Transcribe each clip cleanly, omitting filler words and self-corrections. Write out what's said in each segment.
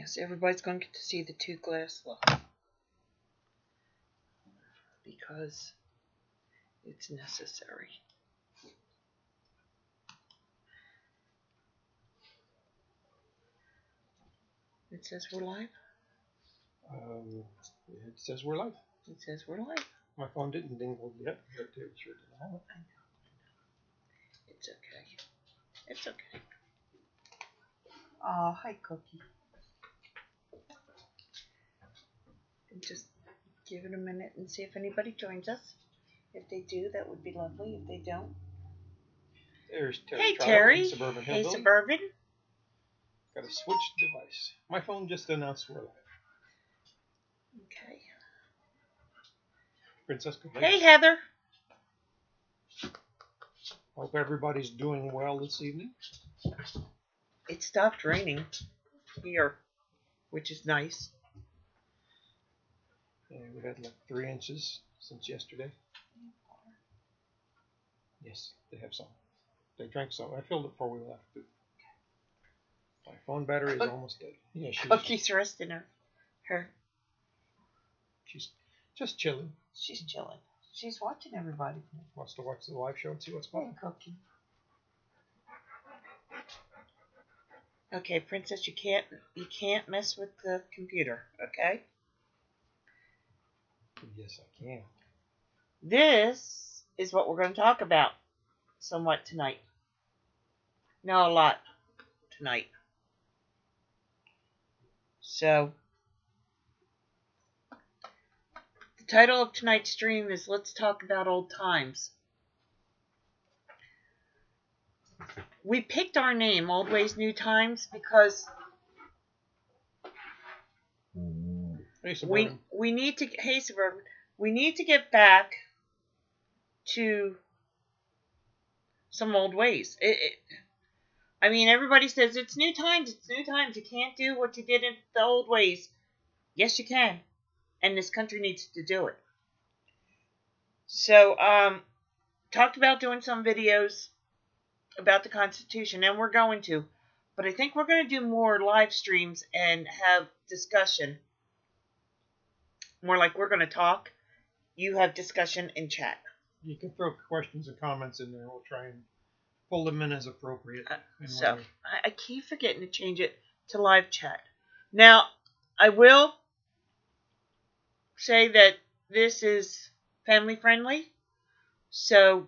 Yes, everybody's going to get to see the 2 glass look. Because it's necessary. It says we're live? It says we're live. It says we're live. My phone didn't dingle yet, but it sure didn't have it. I know. It's okay. It's okay. Oh, hi, Cookie. Just give it a minute and see if anybody joins us. If they do, that would be lovely. If they don't. There's Terry. Hey, Trotter, Terry. Suburban Hey, Hillbilly. Suburban. Got a switched device. My phone just announced we're live. Okay. Princess Good Hey, Heather. Hope everybody's doing well this evening. It stopped raining here, which is nice. And we had like 3 inches since yesterday. Yes, they have some. They drank some. I filled it before we left. My phone battery is almost dead. Yeah, Cookie's resting her. She's just chilling. She's chilling. She's watching everybody. Wants to watch the live show and see what's going on. Cookie. Okay, Princess, you can't mess with the computer, okay? Yes, I can. This is what we're going to talk about somewhat tonight. No, a lot tonight. So, the title of tonight's stream is Let's Talk About Old Times. We picked our name, Old Ways, New Times, because we need to, hey Suburban, we need to get back to some old ways. I mean, everybody says it's new times, it's new times. You can't do what you did in the old ways. Yes, you can. And this country needs to do it. So, talked about doing some videos about the Constitution, and we're going to. But I think we're going to do more live streams and have discussion. More like we're going to talk. You have discussion and chat. You can throw questions and comments in there. We'll try and pull them in as appropriate. So, I keep forgetting to change it to live chat. Now, I will say that this is family friendly. So,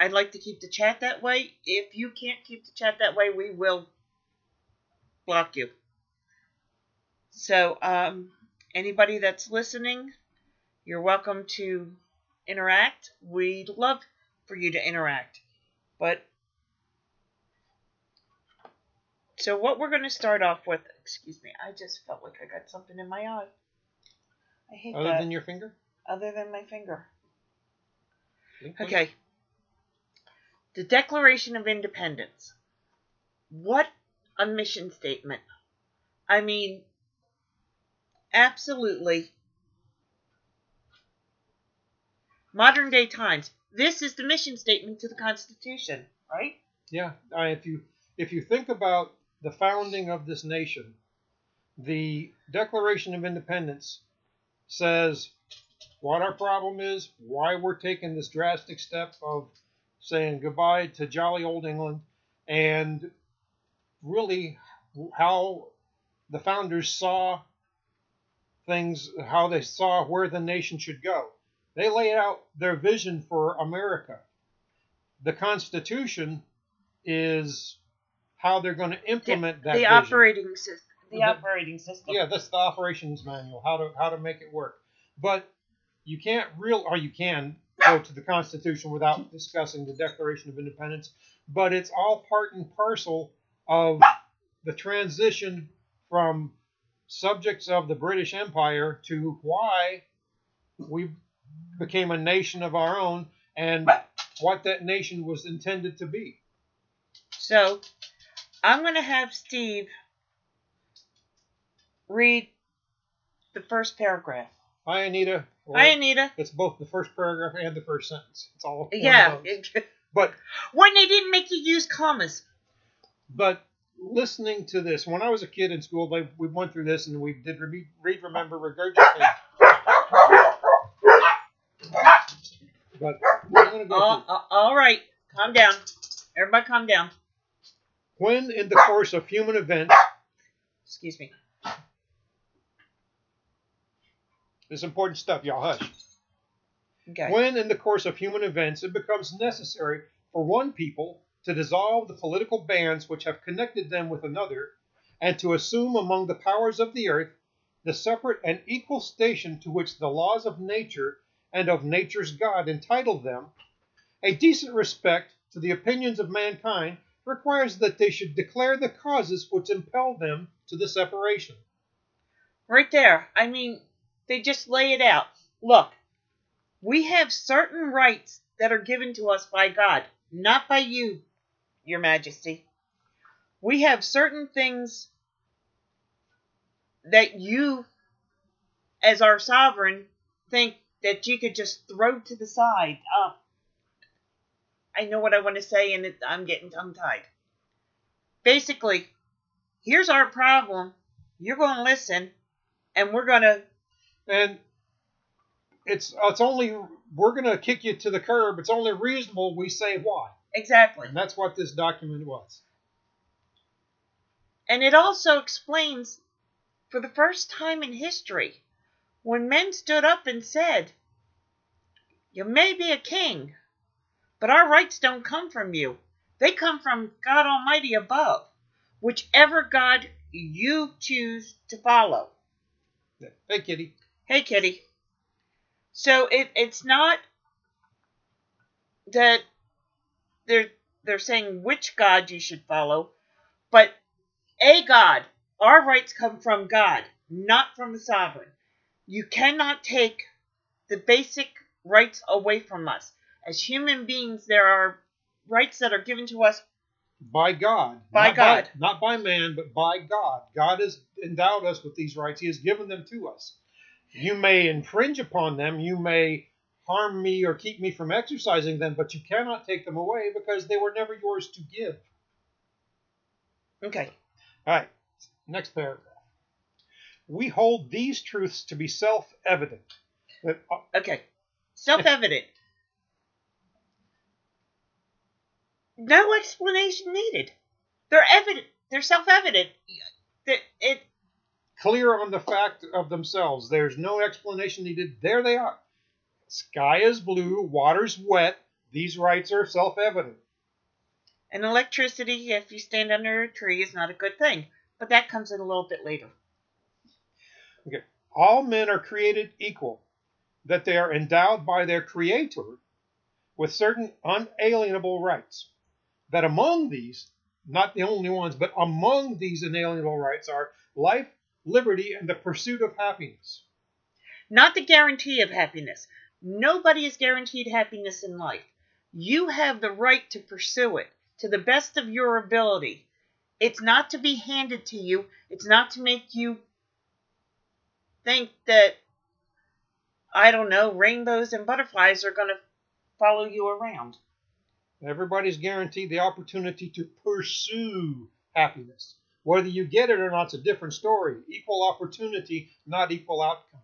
I'd like to keep the chat that way. If you can't keep the chat that way, we will block you. So, anybody that's listening, you're welcome to interact. We'd love for you to interact. But, so what we're going to start off with, excuse me, I just felt like I got something in my eye. I hate that. Other than your finger? Other than my finger. Blink, Okay. The Declaration of Independence. What a mission statement. I mean, absolutely. Modern day times. This is the mission statement to the Constitution, right? Yeah. If you think about the founding of this nation, the Declaration of Independence says what our problem is, why we're taking this drastic step of saying goodbye to jolly old England, and really how the founders saw things, how they saw where the nation should go. They laid out their vision for America. The Constitution is how they're going to implement that vision. Operating system. The operating system. Yeah, that's the operations manual, how to make it work. But you can't you can go to the Constitution without discussing the Declaration of Independence, but it's all part and parcel of the transition from subjects of the British Empire to why we became a nation of our own and what that nation was intended to be. So, I'm going to have Steve read the first paragraph. Hi, Anita. Hi, Anita. It's both the first paragraph and the first sentence. It's all yeah. But when they didn't make you use commas. But listening to this, when I was a kid in school, we went through this and we did read, remember, regurgitate. But I'm going to go through. All right. Calm down. Everybody calm down. When in the course of human events, excuse me. This is important stuff, y'all hush. Okay. When in the course of human events it becomes necessary for one people to dissolve the political bands which have connected them with another, and to assume among the powers of the earth the separate and equal station to which the laws of nature and of nature's God entitle them, a decent respect to the opinions of mankind requires that they should declare the causes which impel them to the separation. Right there. I mean, they just lay it out. Look, we have certain rights that are given to us by God, not by you, Your Majesty. We have certain things that you, as our sovereign, think that you could just throw to the side. I know what I want to say, and I'm getting tongue-tied. Basically, here's our problem. You're going to listen, and we're going to... And it's only, we're going to kick you to the curb. It's only reasonable we say why. Exactly. And that's what this document was. And it also explains, for the first time in history, when men stood up and said, you may be a king, but our rights don't come from you. They come from God Almighty above, whichever God you choose to follow. Hey, kitty. Hey, kitty. So it's not that they're saying which God you should follow, but a God. Our rights come from God, not from the sovereign. You cannot take the basic rights away from us. As human beings, there are rights that are given to us by God. By God. Not by man, but by God. God has endowed us with these rights. He has given them to us. You may infringe upon them. You may harm me or keep me from exercising them, but you cannot take them away because they were never yours to give. Okay. All right. Next paragraph. We hold these truths to be self-evident. Okay. Self-evident. No explanation needed. They're evident. They're self-evident. Clear on the fact of themselves. There's no explanation needed. There they are. Sky is blue. Water's wet. These rights are self-evident. And electricity, if you stand under a tree, is not a good thing. But that comes in a little bit later. Okay. All men are created equal, that they are endowed by their Creator with certain unalienable rights. That among these, not the only ones, but among these inalienable rights are life, liberty, and the pursuit of happiness. Not the guarantee of happiness. Nobody is guaranteed happiness in life. You have the right to pursue it to the best of your ability. It's not to be handed to you. It's not to make you think that, I don't know, rainbows and butterflies are going to follow you around. Everybody's guaranteed the opportunity to pursue happiness. Whether you get it or not, it's a different story. Equal opportunity, not equal outcome.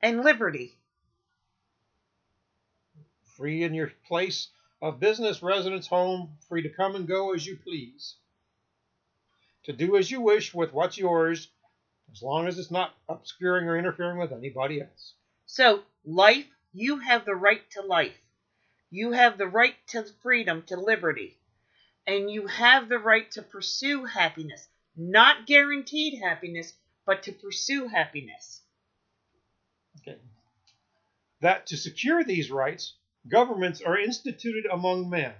And liberty. Free in your place of business, residence, home, free to come and go as you please. To do as you wish with what's yours, as long as it's not obscuring or interfering with anybody else. So, life, you have the right to life. You have the right to freedom, to liberty. And you have the right to pursue happiness. Not guaranteed happiness, but to pursue happiness. Okay. That to secure these rights, governments are instituted among men,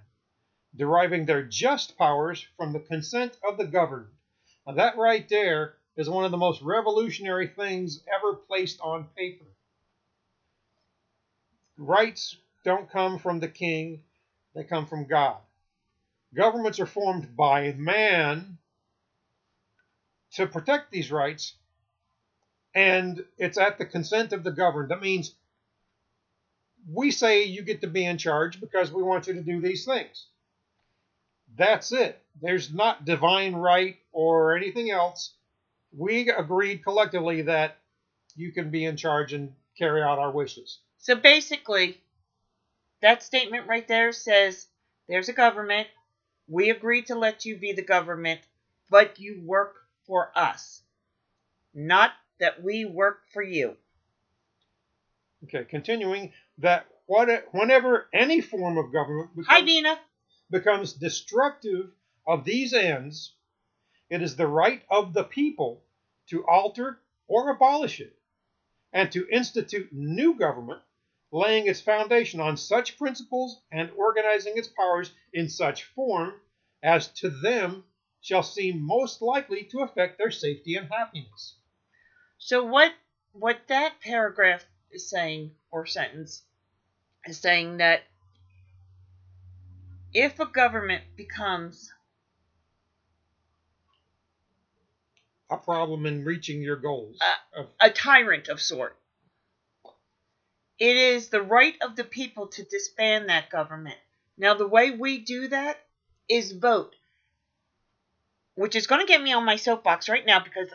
deriving their just powers from the consent of the governed. Now that right there is one of the most revolutionary things ever placed on paper. Rights don't come from the king, they come from God. Governments are formed by man to protect these rights, and it's at the consent of the governed. That means we say you get to be in charge because we want you to do these things. That's it. There's not divine right or anything else. We agreed collectively that you can be in charge and carry out our wishes. So basically, that statement right there says there's a government. We agreed to let you be the government, but you work for us, not that we work for you. Okay, continuing that whenever any form of government Hi, Dina. becomes destructive of these ends, it is the right of the people to alter or abolish it, and to institute new government, laying its foundation on such principles and organizing its powers in such form as to them shall seem most likely to affect their safety and happiness. So what that paragraph is saying, or sentence, is saying that if a government becomes a problem in reaching your goals, a tyrant of sort, it is the right of the people to disband that government. Now, the way we do that is vote, which is going to get me on my soapbox right now, because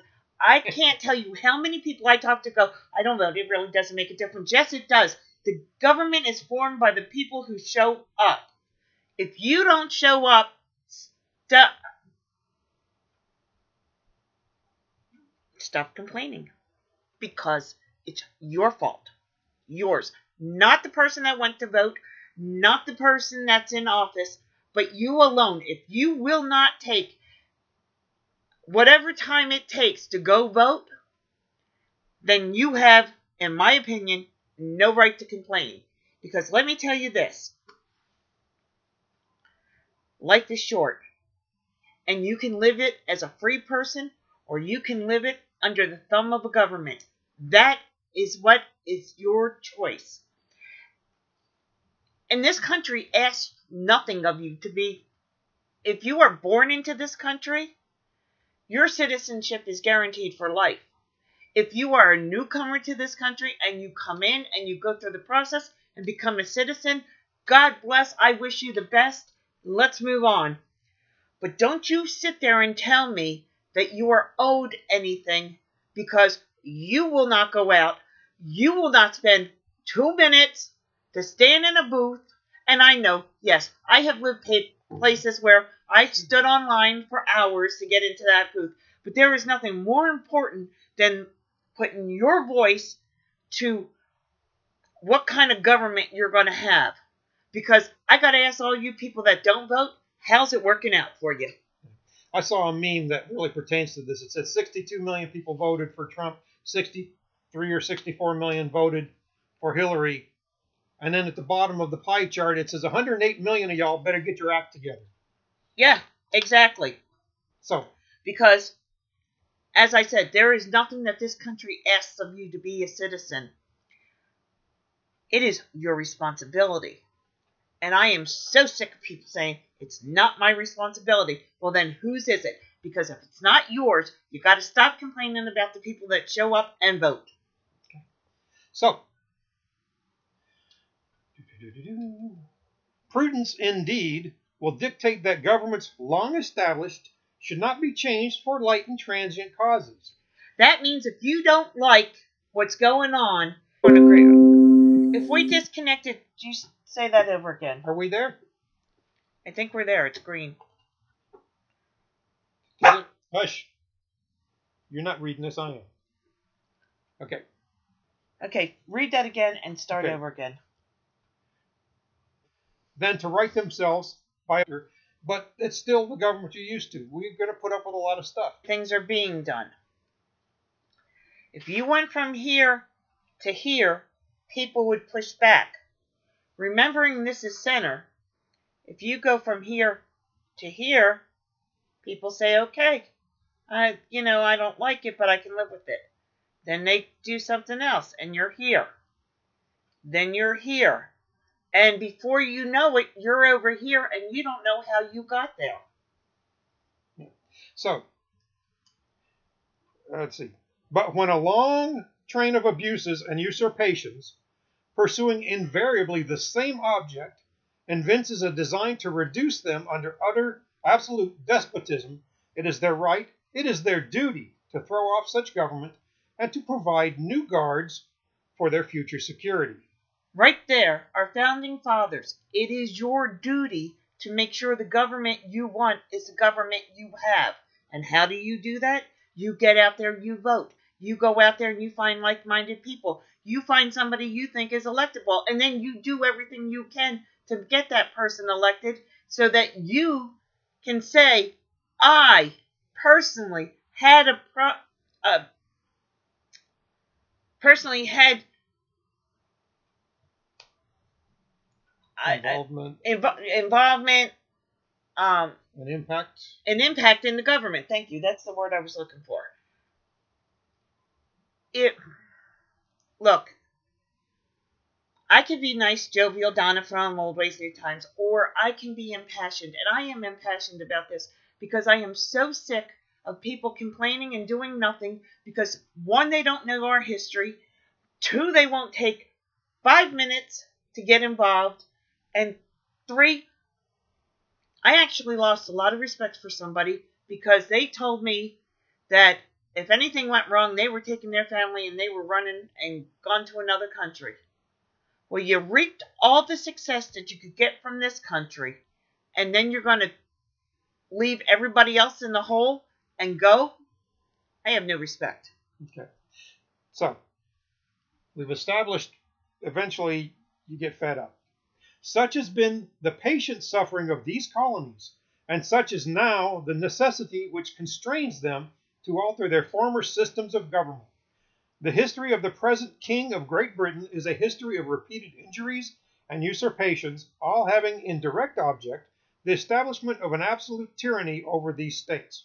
I can't tell you how many people I talk to go, I don't vote, it really doesn't make a difference. Yes, it does. The government is formed by the people who show up. If you don't show up, stop complaining, because it's your fault. Yours. Not the person that went to vote, not the person that's in office, but you alone. If you will not take whatever time it takes to go vote, then you have, in my opinion, no right to complain. Because let me tell you this. Life is short. And you can live it as a free person, or you can live it under the thumb of a government. That is what is your choice. And this country asks nothing of you to be. If you are born into this country, your citizenship is guaranteed for life. If you are a newcomer to this country and you come in and you go through the process and become a citizen, God bless, I wish you the best. Let's move on. But don't you sit there and tell me that you are owed anything, because you will not go out. You will not spend 2 minutes to stand in a booth. And I know, yes, I have lived places where I stood online for hours to get into that booth. But there is nothing more important than putting your voice to what kind of government you're going to have. Because I got to ask all you people that don't vote, how's it working out for you? I saw a meme that really pertains to this. It said 62 million people voted for Trump, 63 or 64 million voted for Hillary. And then at the bottom of the pie chart, it says 108 million of y'all better get your act together. Yeah, exactly. So, because, as I said, there is nothing that this country asks of you to be a citizen. It is your responsibility. And I am so sick of people saying, it's not my responsibility. Well, then whose is it? Because if it's not yours, you got to stop complaining about the people that show up and vote. Okay. So, prudence indeed will dictate that governments long established should not be changed for light and transient causes. That means if you don't like what's going on, if we disconnected, do you say that over again? Are we there? I think we're there. It's green. Hush. You're not reading this, I am. Okay. Okay, read that again and start over again. Then to right themselves by, but it's still the government you're used to. We're going to put up with a lot of stuff. Things are being done. If you went from here to here, people would push back. Remembering this is center, if you go from here to here, people say, okay, I don't like it, but I can live with it. Then they do something else, and you're here. Then you're here. And before you know it, you're over here, and you don't know how you got there. So, let's see. But when a long train of abuses and usurpations, pursuing invariably the same object, evinces a design to reduce them under absolute despotism, it is their right, it is their duty to throw off such government and to provide new guards for their future security. Right there, our founding fathers. It is your duty to make sure the government you want is the government you have. And how do you do that? You get out there, you vote. You go out there and you find like-minded people. You find somebody you think is electable, and then you do everything you can to get that person elected so that you can say, I personally had Involvement, involvement, an impact. an impact in the government. Thank you. That's the word I was looking for. Look, I can be nice, jovial, Donna from Old Ways, New Times, or I can be impassioned. And I am impassioned about this because I am so sick of people complaining and doing nothing because, one, they don't know our history, two, they won't take 5 minutes to get involved, and three, I actually lost a lot of respect for somebody because they told me that if anything went wrong, they were taking their family and they were running and gone to another country. Well, you reaped all the success that you could get from this country, and then you're going to leave everybody else in the hole and go? I have no respect. Okay. So, we've established eventually you get fed up. Such has been the patient suffering of these colonies, and such is now the necessity which constrains them to alter their former systems of government. The history of the present King of Great Britain is a history of repeated injuries and usurpations, all having in direct object the establishment of an absolute tyranny over these states.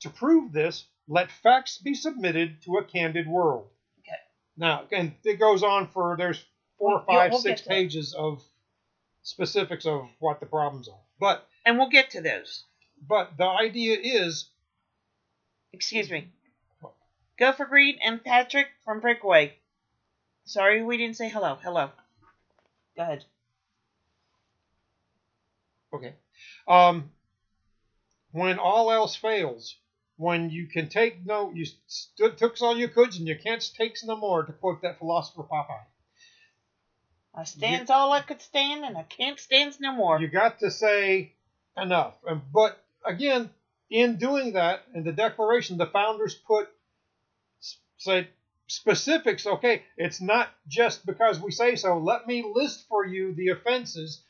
To prove this, let facts be submitted to a candid world. Okay. Now, and it goes on for, there's 4, 5, 6 pages of specifics of what the problems are. And we'll get to those. But the idea is... Excuse me. Go for Greed and Patrick from Breakaway. Sorry we didn't say hello. Hello. Go ahead. Okay. When all else fails, when you can take no, you took all you could and you can't take no more, to quote that philosopher Popeye. I stands all I could stand and I can't stand no more. You got to say enough. But again, in doing that, in the Declaration, the founders say specifics. Okay, it's not just because we say so. Let me list for you the offenses,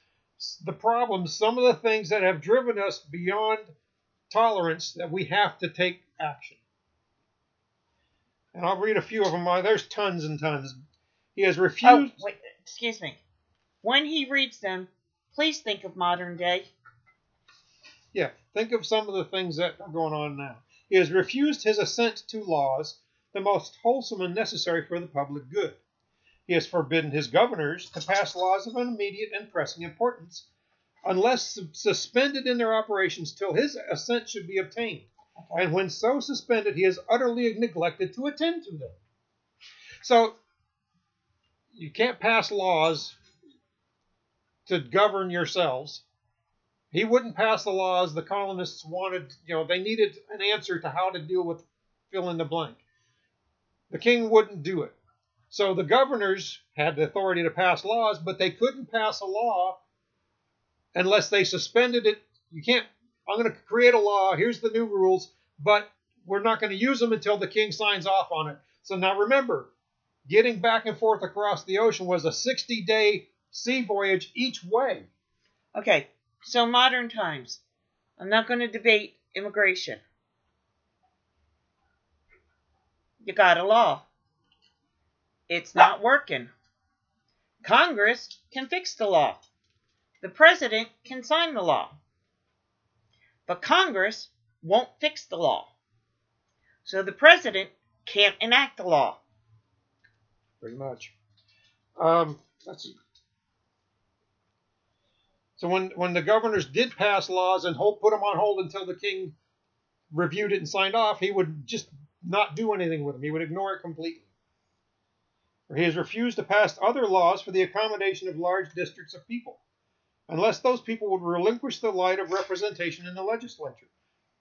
the problems, some of the things that have driven us beyond tolerance that we have to take action. And I'll read a few of them. There's tons and tons. He has refused... Oh, wait, excuse me. When he reads them, please think of modern day. Yeah, think of some of the things that are going on now. He has refused his assent to laws, the most wholesome and necessary for the public good. He has forbidden his governors to pass laws of immediate and pressing importance, unless suspended in their operations till his assent should be obtained. Okay. And when so suspended, he has utterly neglected to attend to them. So, you can't pass laws to govern yourselves. He wouldn't pass the laws the colonists wanted. They needed an answer to how to deal with fill in the blank. The king wouldn't do it. So the governors had the authority to pass laws, but they couldn't pass a law unless they suspended it. You can't, I'm going to create a law, here's the new rules, but we're not going to use them until the king signs off on it. So now remember, getting back and forth across the ocean was a 60-day sea voyage each way. Okay, so modern times. I'm not going to debate immigration. You got a law. It's not working. Congress can fix the law. The president can sign the law. But Congress won't fix the law. So the president can't enact the law. Pretty much. Let's see. So when the governors did pass laws and put them on hold until the king reviewed it and signed off, he would just not do anything with them. He would ignore it completely. Or he has refused to pass other laws for the accommodation of large districts of people. unless those people would relinquish the right of representation in the legislature,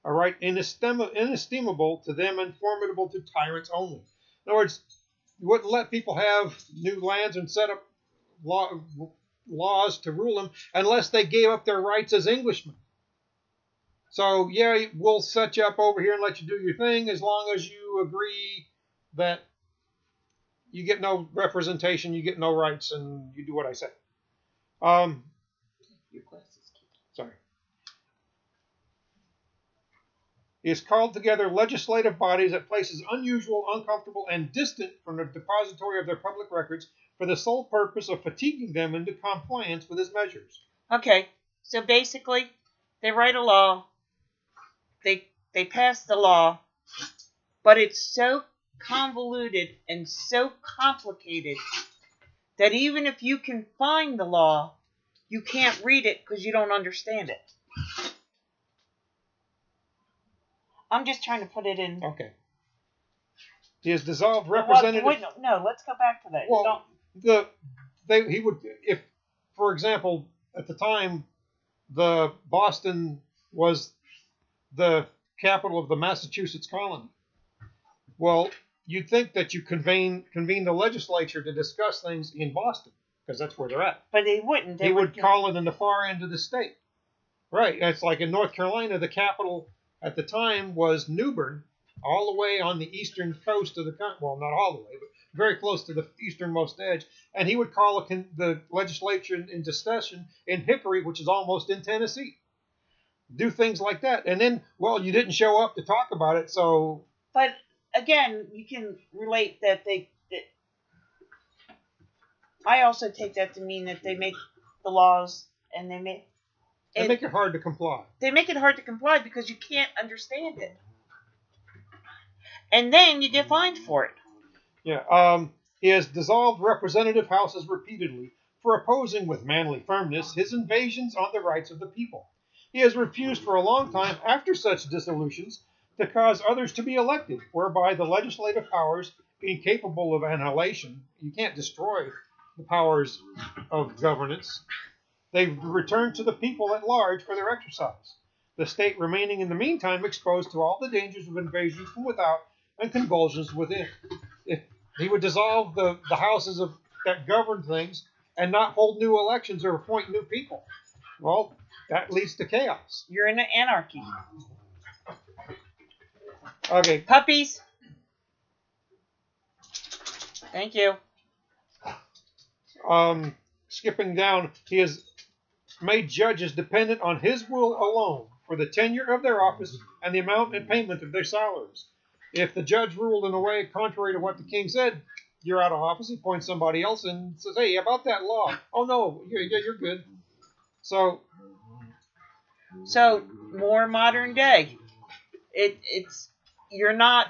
a right inestimable to them and formidable to tyrants only. In other words, you wouldn't let people have new lands and set up laws to rule them unless they gave up their rights as Englishmen. So, yeah, we'll set you up over here and let you do your thing as long as you agree that you get no representation, you get no rights, and you do what I say. Your glasses. Sorry. He has called together legislative bodies at places unusual, uncomfortable, and distant from the depository of their public records for the sole purpose of fatiguing them into compliance with his measures. Okay, so basically, they write a law, they pass the law, but it's so convoluted and so complicated that even if you can find the law, you can't read it because you don't understand it. I'm just trying to put it in. Okay. He has dissolved representative. Wait, no, let's go back to that. Well, he would, if, for example, at the time, the Boston was the capital of the Massachusetts colony. Well, you'd think that you convene the legislature to discuss things in Boston, because that's where they're at. But they wouldn't. They would call it in the far end of the state. Right. It's like in North Carolina, the capital at the time was New Bern, all the way on the eastern coast of the country. Well, not all the way, but very close to the easternmost edge. And he would call the legislature into session in Hickory, which is almost in Tennessee. Do things like that. And then, well, you didn't show up to talk about it, so... But, again, you can relate that I also take that to mean that they make the laws and they make it hard to comply. They make it hard to comply because you can't understand it. And then you get fined for it. Yeah. He has dissolved representative houses repeatedly for opposing with manly firmness his invasions on the rights of the people. He has refused for a long time after such dissolutions to cause others to be elected, whereby the legislative powers, being capable of annihilation, you can't destroy the powers of governance, they return to the people at large for their exercise, the state remaining in the meantime exposed to all the dangers of invasion from without and convulsions within. If he would dissolve the houses that govern things and not hold new elections or appoint new people, well, that leads to chaos. You're in anarchy. Okay. Puppies. Thank you. Skipping down, he has made judges dependent on his will alone for the tenure of their office and the amount and payment of their salaries. If the judge ruled in a way contrary to what the king said, you're out of office. He appoints somebody else and says, "Hey, about that law? Oh no, you're good." So more modern day. You're not.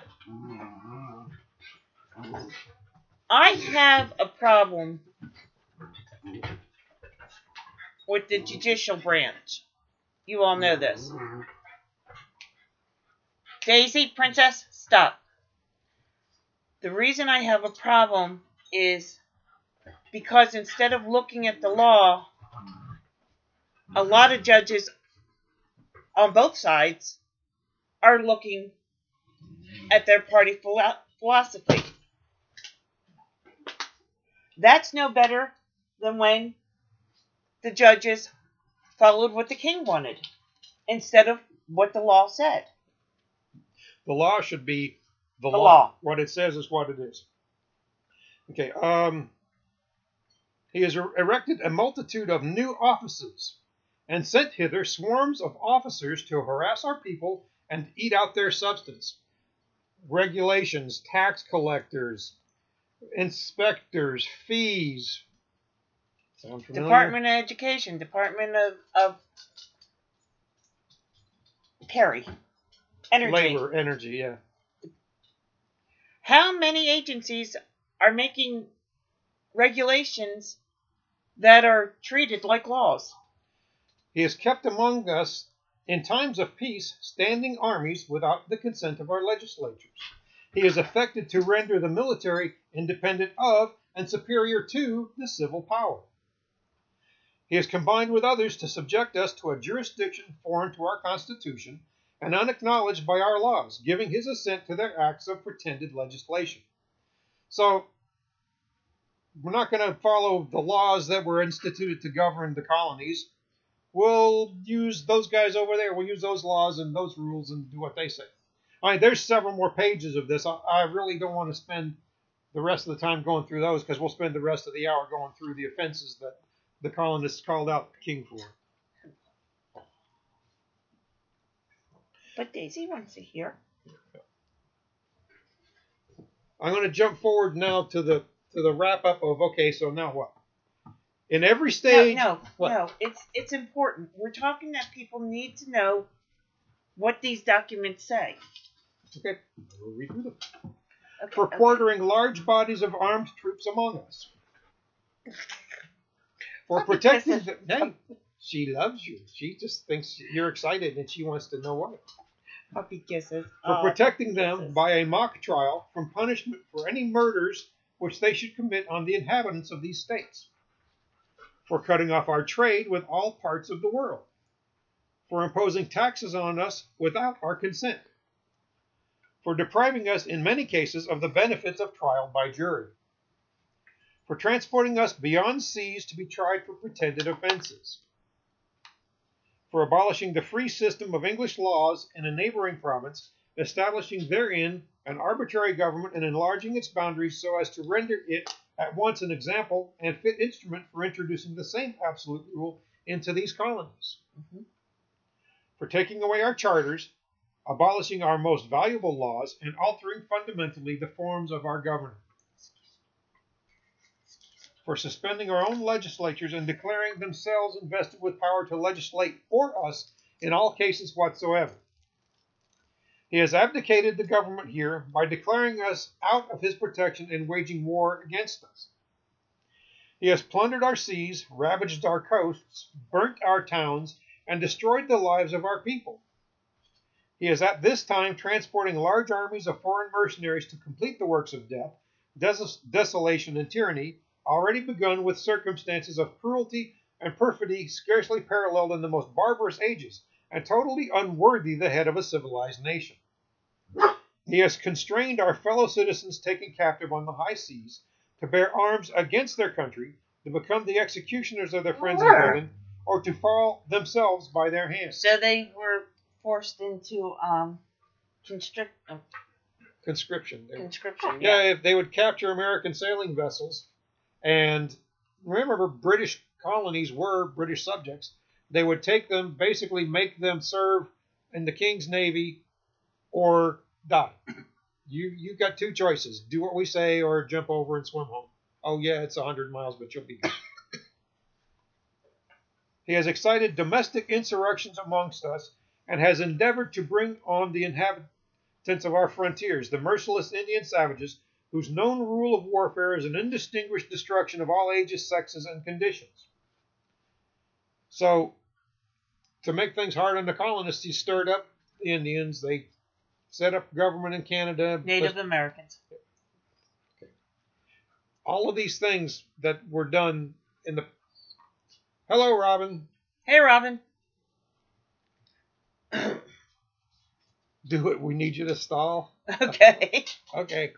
I have a problem with the judicial branch. You all know this. Daisy, Princess, stop. The reason I have a problem is because instead of looking at the law, a lot of judges on both sides are looking at their party philosophy. That's no better than when the judges followed what the king wanted instead of what the law said. The law should be the law. What it says is what it is. Okay. He has erected a multitude of new offices and sent hither swarms of officers to harass our people and eat out their substance. Regulations, tax collectors, inspectors, fees. Sound familiar? Department of Education, Department of Energy. Labor, energy, yeah. How many agencies are making regulations that are treated like laws? He has kept among us, in times of peace, standing armies without the consent of our legislatures. He has affected to render the military independent of and superior to the civil power. He has combined with others to subject us to a jurisdiction foreign to our Constitution and unacknowledged by our laws, giving his assent to their acts of pretended legislation. So, we're not going to follow the laws that were instituted to govern the colonies. We'll use those guys over there. We'll use those laws and those rules and do what they say. All right, there's several more pages of this. I really don't want to spend the rest of the time going through those because we'll spend the rest of the hour going through the offenses that the colonists called out the king for. But Daisy wants to hear. I'm going to jump forward now to the wrap up of, okay, so now what? In every stage... No, it's important. We're talking that people need to know what these documents say. Okay, we'll read through them. Okay, For quartering large bodies of armed troops among us. For protecting them. Hey, she loves you. She just thinks you're excited and she wants to know why. Puppy kisses. For protecting them by a mock trial from punishment for any murders which they should commit on the inhabitants of these states. For cutting off our trade with all parts of the world. For imposing taxes on us without our consent. For depriving us in many cases of the benefits of trial by jury. For transporting us beyond seas to be tried for pretended offenses. For abolishing the free system of English laws in a neighboring province, establishing therein an arbitrary government and enlarging its boundaries so as to render it at once an example and fit instrument for introducing the same absolute rule into these colonies. For taking away our charters, abolishing our most valuable laws, and altering fundamentally the forms of our government. For suspending our own legislatures and declaring themselves invested with power to legislate for us in all cases whatsoever. He has abdicated the government here by declaring us out of his protection and waging war against us. He has plundered our seas, ravaged our coasts, burnt our towns, and destroyed the lives of our people. He is at this time transporting large armies of foreign mercenaries to complete the works of death, desolation, and tyranny, already begun with circumstances of cruelty and perfidy scarcely paralleled in the most barbarous ages, and totally unworthy the head of a civilized nation. He has constrained our fellow citizens taken captive on the high seas to bear arms against their country, to become the executioners of their friends in heaven, or to fall themselves by their hands. So they were forced into Conscription. conscription. Yeah, if they would capture American sailing vessels, and remember, British colonies were British subjects. They would take them, basically make them serve in the King's Navy or die. You got two choices. Do what we say or jump over and swim home. Oh, yeah, it's 100 miles, but you'll be good. He has excited domestic insurrections amongst us and has endeavored to bring on the inhabitants of our frontiers, the merciless Indian savages, whose known rule of warfare is an undistinguished destruction of all ages, sexes, and conditions. So, to make things hard on the colonists, he stirred up the Indians. They set up government in Canada. Native Americans. Okay. All of these things that were done in the... Hello, Robin. Hey, Robin. Do it. We need you to stall. Okay. Okay.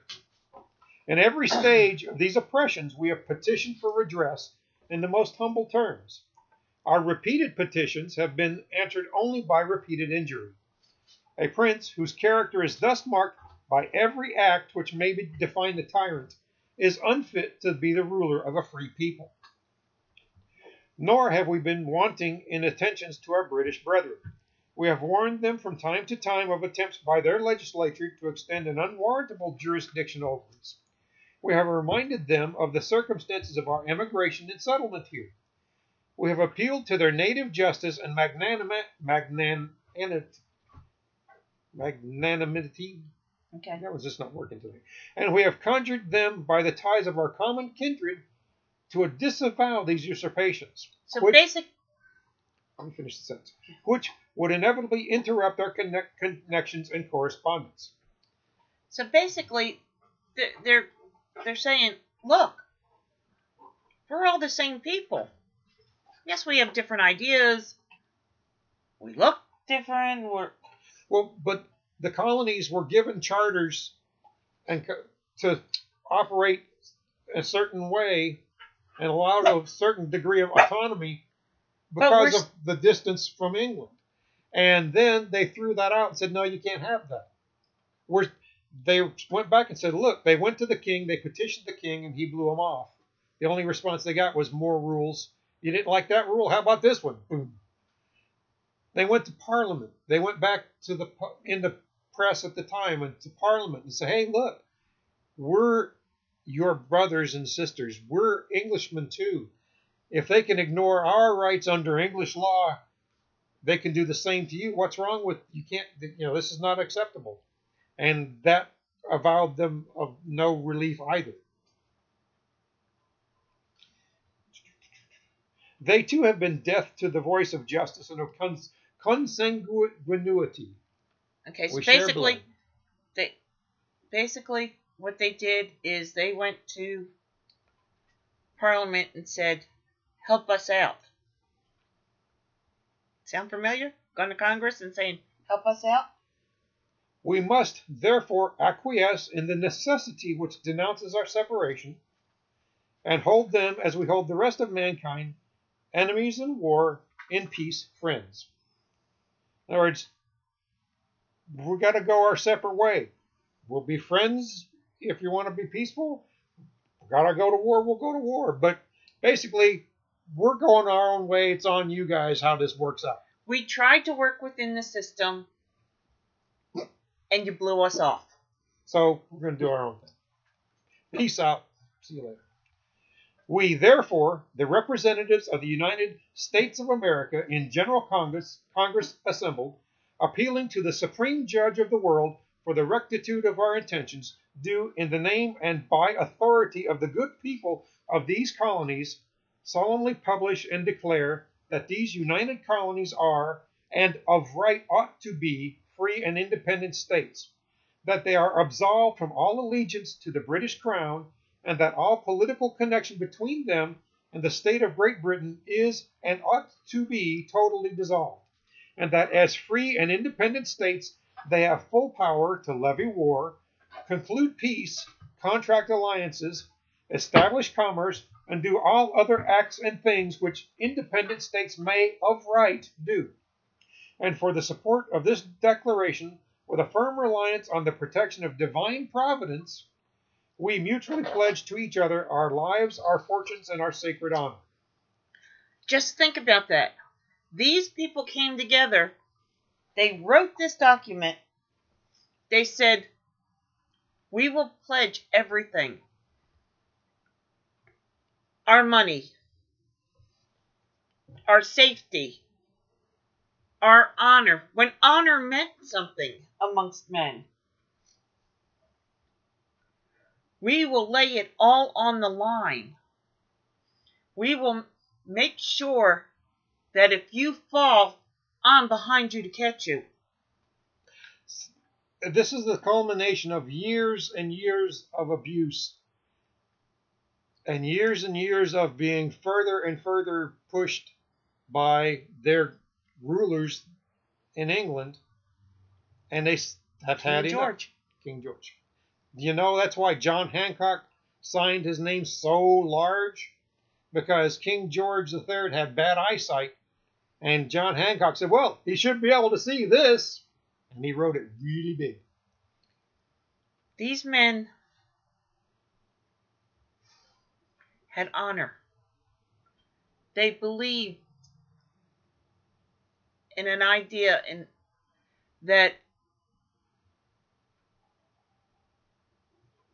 In every stage of these oppressions, we have petitioned for redress in the most humble terms. Our repeated petitions have been answered only by repeated injury. A prince whose character is thus marked by every act which may define the tyrant is unfit to be the ruler of a free people. Nor have we been wanting in attentions to our British brethren. We have warned them from time to time of attempts by their legislature to extend an unwarrantable jurisdiction over us. We have reminded them of the circumstances of our emigration and settlement here. We have appealed to their native justice and magnanimity. Okay. That was just not working today. And we have conjured them by the ties of our common kindred to disavow these usurpations. So Let me finish the sentence. Which would inevitably interrupt our connections and correspondence. So basically, they're saying, look, we're all the same people. Yes, we have different ideas. We look different. Well, but the colonies were given charters and to operate a certain way and allowed a certain degree of autonomy because of the distance from England. And then they threw that out and said, no, you can't have that. They went back and said, look, they went to the king, they petitioned the king, and he blew them off. The only response they got was more rules. You didn't like that rule? How about this one? Boom. They went to Parliament. They went back to in the press at the time and to Parliament and said, hey, look, we're your brothers and sisters. We're Englishmen too. If they can ignore our rights under English law, they can do the same to you. What's wrong with you? Can't, this is not acceptable. And that avowed them of no relief either. They too have been deaf to the voice of justice and of consanguinity. Okay, so basically what they did is they went to Parliament and said, help us out. Sound familiar? Going to Congress and saying, help us out? We must therefore acquiesce in the necessity which denounces our separation and hold them as we hold the rest of mankind, enemies in war, in peace, friends. In other words, we got to go our separate way. We'll be friends if you want to be peaceful. We got to go to war, we'll go to war. But basically, we're going our own way. It's on you guys how this works out. We tried to work within the system, and you blew us off. So we're going to do our own thing. Peace out. See you later. We, therefore, the representatives of the United States of America in General Congress assembled, appealing to the Supreme Judge of the world for the rectitude of our intentions, do, in the name and by authority of the good people of these colonies, solemnly publish and declare that these united colonies are, and of right ought to be, free and independent states, that they are absolved from all allegiance to the British Crown, and that all political connection between them and the state of Great Britain is and ought to be totally dissolved, and that as free and independent states they have full power to levy war, conclude peace, contract alliances, establish commerce, and do all other acts and things which independent states may of right do. And for the support of this declaration, with a firm reliance on the protection of divine providence, we mutually pledge to each other our lives, our fortunes, and our sacred honor. Just think about that. These people came together. They wrote this document. They said, we will pledge everything. Our money, our safety, our honor, when honor meant something amongst men. We will lay it all on the line. We will make sure that if you fall, I'm behind you to catch you. This is the culmination of years and years of abuse and years of being further and further pushed by their rulers in England, and they have had enough. King George. That's why John Hancock signed his name so large, because King George III had bad eyesight, and John Hancock said, well, he should be able to see this, and he wrote it really big. These men had honor. They believed in an idea that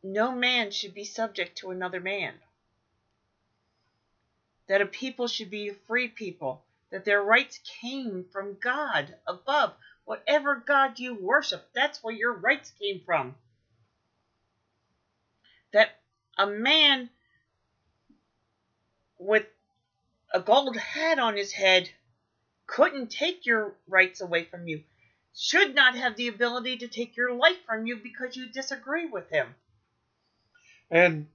no man should be subject to another man. That a people should be a free people. That their rights came from God above. Whatever God you worship, that's where your rights came from. That a man with a gold hat on his head couldn't take your rights away from you. Should not have the ability to take your life from you because you disagree with him. And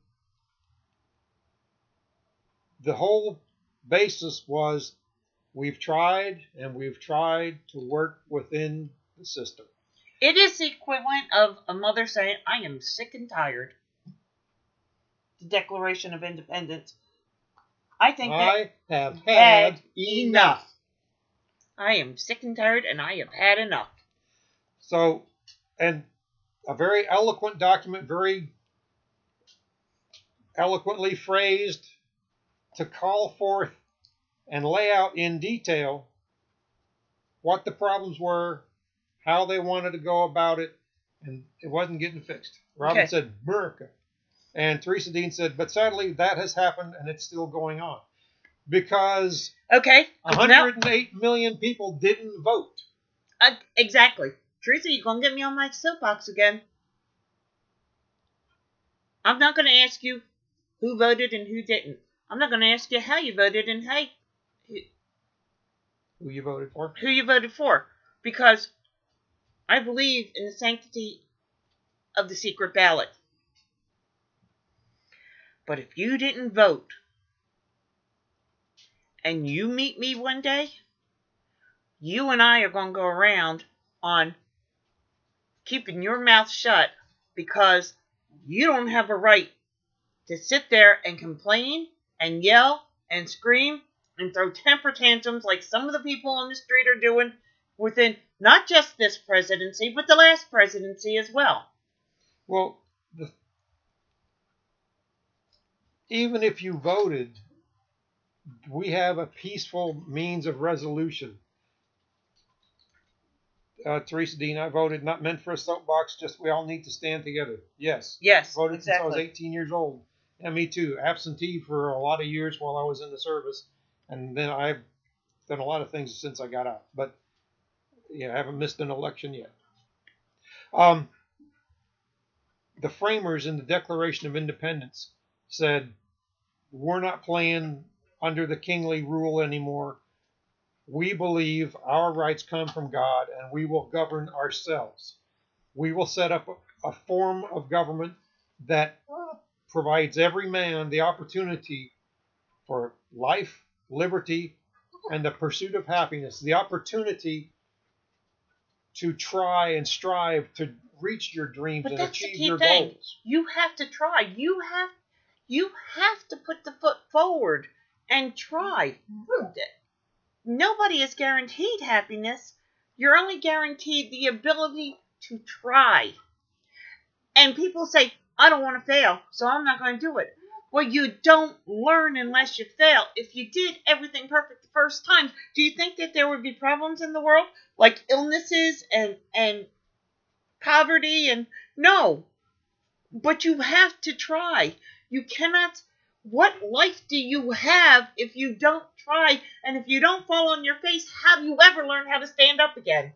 the whole basis was we've tried and we've tried to work within the system. It is the equivalent of a mother saying, I am sick and tired. The Declaration of Independence. I think I have had enough. I am sick and tired and I have had enough. So, and a very eloquent document, very eloquently phrased to call forth and lay out in detail what the problems were, how they wanted to go about it, and it wasn't getting fixed. Robin said, America. And Theresa Dean said, but sadly, that has happened and it's still going on. Because 108 million people didn't vote. Exactly. Teresa, you're going to get me on my soapbox again. I'm not going to ask you who voted and who didn't. I'm not going to ask you how you voted and who you voted for. Who you voted for. Because I believe in the sanctity of the secret ballot. But if you didn't vote, and you meet me one day, you and I are going to go around on keeping your mouth shut because you don't have a right to sit there and complain and yell and scream and throw temper tantrums like some of the people on the street are doing within not just this presidency, but the last presidency as well. Well, even if you voted, we have a peaceful means of resolution. Theresa Dean, I voted, not meant for a soapbox, just we all need to stand together. Yes. Yes, voted exactly. Since I was 18 years old. And me too. Absentee for a lot of years while I was in the service. And then I've done a lot of things since I got out. But, I haven't missed an election yet. The framers in the Declaration of Independence said, we're not playing under the kingly rule anymore. We believe our rights come from God and we will govern ourselves. We will set up a form of government that provides every man the opportunity for life, liberty, and the pursuit of happiness, the opportunity to try and strive to reach your dreams and achieve your goals. You have to try. You have to put the foot forward and try. Nobody is guaranteed happiness. You're only guaranteed the ability to try. And people say, I don't want to fail, so I'm not going to do it. Well, you don't learn unless you fail. If you did everything perfect the first time, do you think that there would be problems in the world? Like illnesses and poverty and... No. But you have to try. You cannot... What life do you have if you don't try? And if you don't fall on your face, how do you ever learn how to stand up again?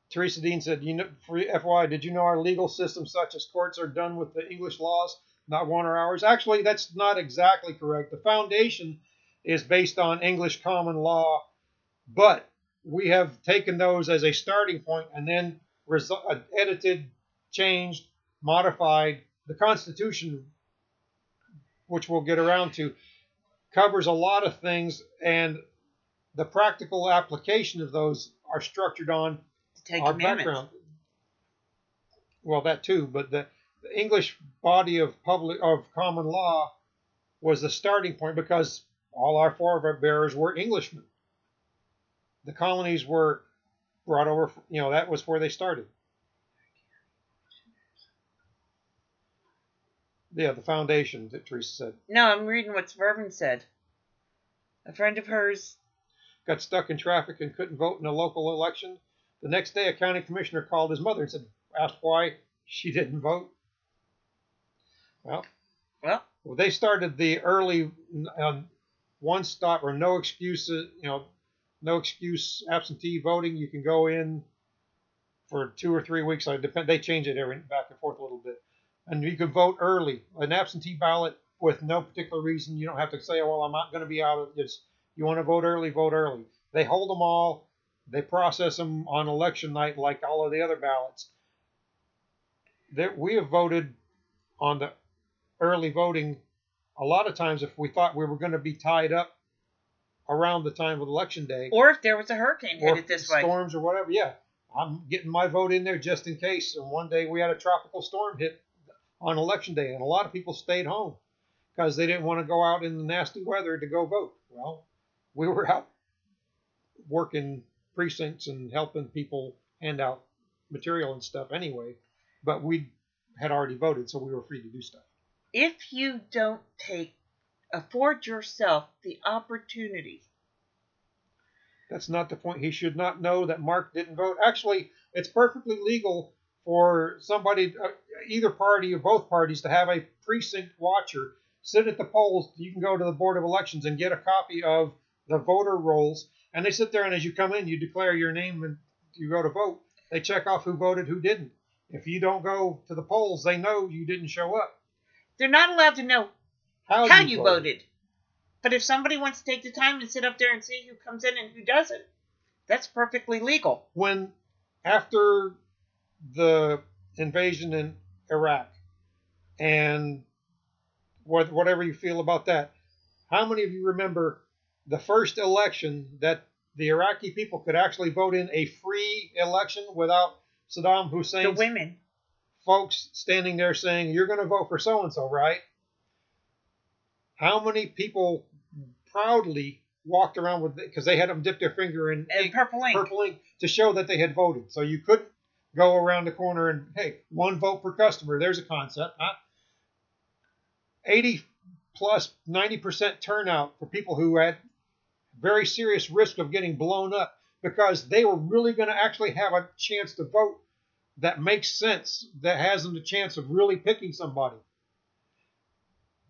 Theresa Dean said, for FYI, did you know our legal system, such as courts, are done with the English laws, not one or ours? Actually, that's not exactly correct. The foundation is based on English common law, but we have taken those as a starting point and then edited, changed, modified. The Constitution, which we'll get around to, covers a lot of things, and the practical application of those are structured on our background. Well, that too, but the English body of common law was the starting point because all our forebears were Englishmen. The colonies were brought over, that was where they started. Yeah, the foundation that Teresa said. No, I'm reading what Vervin said. A friend of hers got stuck in traffic and couldn't vote in a local election. The next day, a county commissioner called his mother and asked why she didn't vote. Well, they started the early one stop or no excuses, no excuse absentee voting. You can go in for 2 or 3 weeks. They change it back and forth a little bit. And you can vote early. An absentee ballot with no particular reason. You don't have to say, well, I'm not going to be out of this. You want to vote early, vote early. They hold them all. They process them on election night like all of the other ballots. We have voted on the early voting a lot of times if we thought we were going to be tied up around the time of election day, or if there was a hurricane headed this way, storms or whatever, yeah, I'm getting my vote in there just in case. And one day we had a tropical storm hit on election day, and a lot of people stayed home because they didn't want to go out in the nasty weather to go vote. Well, we were out working precincts and helping people hand out material and stuff anyway, but we had already voted, so we were free to do stuff. If you don't afford yourself the opportunity. That's not the point. He should not know that Mark didn't vote. Actually, it's perfectly legal for somebody, either party or both parties, to have a precinct watcher sit at the polls. You can go to the Board of Elections and get a copy of the voter rolls, and they sit there, and as you come in, you declare your name and you go to vote. They check off who voted, who didn't. If you don't go to the polls, they know you didn't show up. They're not allowed to know how you voted. But if somebody wants to take the time and sit up there and see who comes in and who doesn't, that's perfectly legal. When, after the invasion in Iraq, and whatever you feel about that, how many of you remember the first election that the Iraqi people could actually vote in, a free election without Saddam Hussein? The women. Folks standing there saying, you're going to vote for so-and-so, right? How many people proudly walked around with it because they had them dip their finger in purple ink to show that they had voted? So you couldn't go around the corner and, hey, one vote per customer. There's a concept, huh? 80 plus 90% turnout for people who had very serious risk of getting blown up because they were really going to actually have a chance to vote that makes sense, that has them the chance of really picking somebody.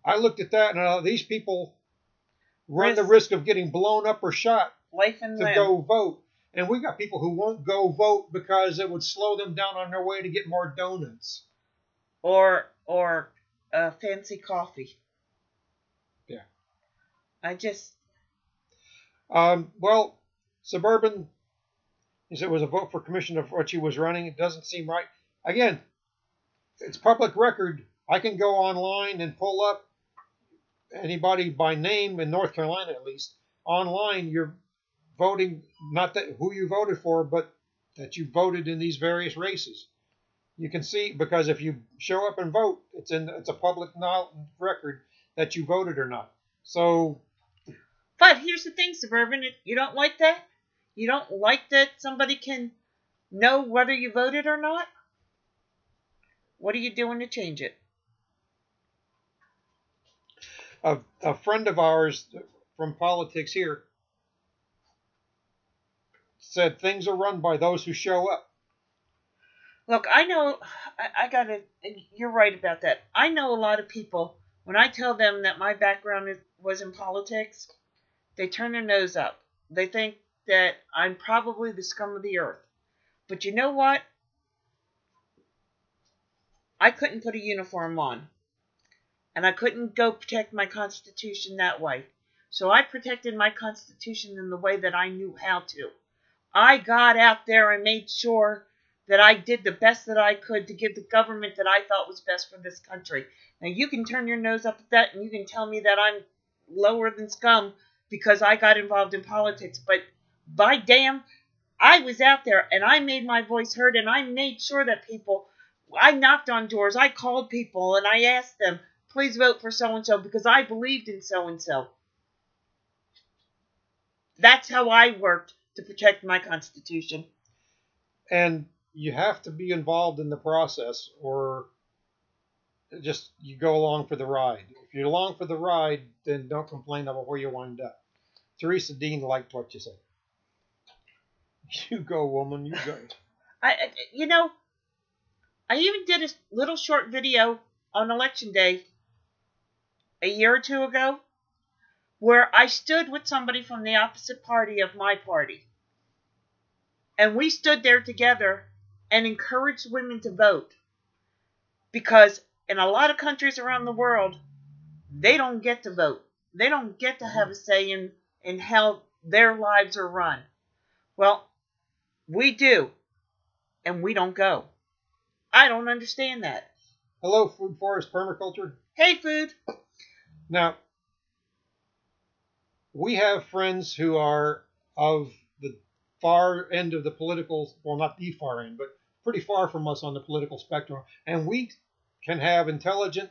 I looked at that and these people run the risk of getting blown up or shot to go vote. And we got people who won't go vote because it would slow them down on their way to get more donuts. Or fancy coffee. Yeah. I just... well, Suburban, he said it was a vote for commissioner for what she was running. It doesn't seem right. Again, it's public record. I can go online and pull up anybody by name in North Carolina, at least. Online, you're voting, not that who you voted for, but that you voted in these various races. You can see, because if you show up and vote, it's a public record that you voted or not. So, but here's the thing, Suburban, you don't like that? You don't like that somebody can know whether you voted or not? What are you doing to change it? A friend of ours from politics here said things are run by those who show up. Look, I know, you're right about that. I know a lot of people, when I tell them that my background was in politics, they turn their nose up. They think that I'm probably the scum of the earth. But you know what? I couldn't put a uniform on. And I couldn't go protect my Constitution that way. So I protected my Constitution in the way that I knew how to. I got out there and made sure that I did the best that I could to give the government that I thought was best for this country. Now, you can turn your nose up at that and you can tell me that I'm lower than scum because I got involved in politics. But by damn, I was out there and I made my voice heard and I made sure that I knocked on doors, I called people and I asked them, please vote for so-and-so because I believed in so-and-so. That's how I worked to protect my Constitution. And you have to be involved in the process or just you go along for the ride. If you're along for the ride, then don't complain about where you wind up. Teresa Dean liked what you said. You go, woman, you go. I even did a little short video on Election Day a year or two ago where I stood with somebody from the opposite party of my party. And we stood there together and encouraged women to vote. Because in a lot of countries around the world, they don't get to vote. They don't get to have a say in how their lives are run. Well, we do. And we don't go. I don't understand that. Hello, Food Forest Permaculture. Hey, Food. Now, we have friends who are of the far end of the political, well, not the far end, but pretty far from us on the political spectrum, and we can have intelligent,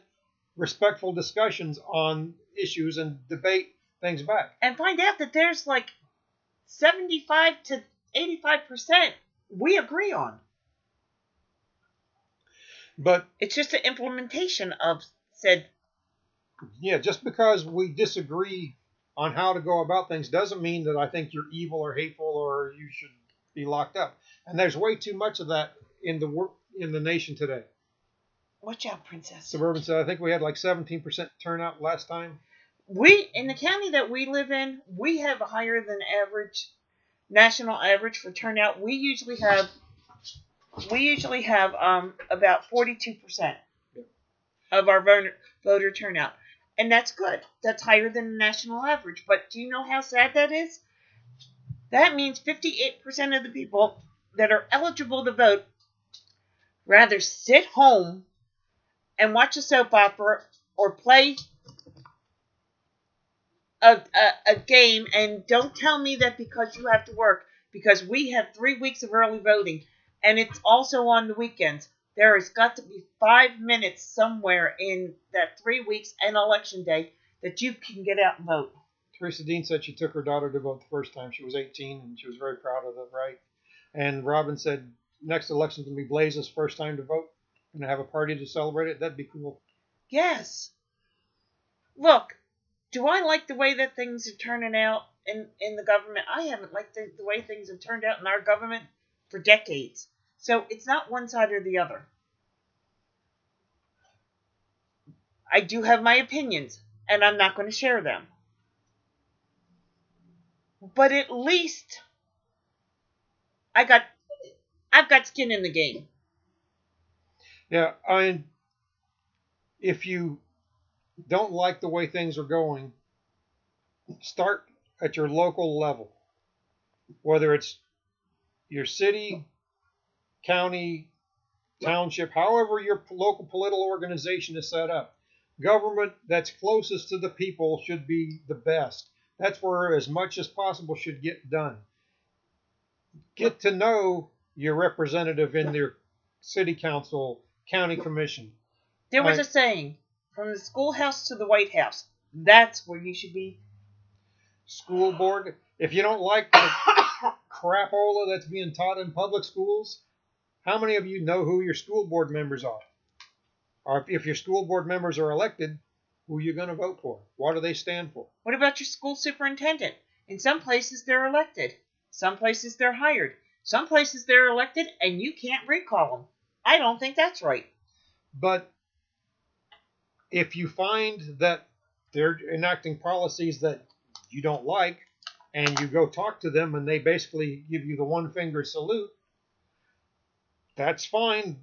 respectful discussions on issues and debate things back. And find out that there's like 75 to 85% we agree on. But it's just the implementation of said. Yeah, just because we disagree on how to go about things doesn't mean that I think you're evil or hateful or you should be locked up. And there's way too much of that in the nation today. Watch out, Princess. Suburban said, I think we had like 17% turnout last time. We, in the county that we live in, we have a higher than average, national average for turnout. We usually have about 42% of our voter turnout. And that's good. That's higher than the national average. But do you know how sad that is? That means 58% of the people that are eligible to vote rather sit home and watch a soap opera or play a game. And don't tell me that because you have to work, because we have 3 weeks of early voting, and it's also on the weekends. There has got to be 5 minutes somewhere in that 3 weeks and election day that you can get out and vote. Teresa Dean said she took her daughter to vote the first time. She was 18, and she was very proud of it, right? And Robin said next election's going to be Blaze's first time to vote. Going to have a party to celebrate it. That'd be cool. Yes. Look, do I like the way that things are turning out in the government? I haven't liked the way things have turned out in our government for decades. So it's not one side or the other. I do have my opinions, and I'm not going to share them. But at least I've got skin in the game. Yeah, if you don't like the way things are going, start at your local level. Whether it's your city, county, township, however your local political organization is set up. Government that's closest to the people should be the best. That's where as much as possible should get done. Get to know your representative in their city council, county commission. There was a saying, from the schoolhouse to the White House. That's where you should be. School board. If you don't like the crapola that's being taught in public schools, how many of you know who your school board members are? Or if your school board members are elected, who are you going to vote for? What do they stand for? What about your school superintendent? In some places they're elected. Some places they're hired. Some places they're elected and you can't recall them. I don't think that's right. But if you find that they're enacting policies that you don't like and you go talk to them and they basically give you the one finger salute, that's fine.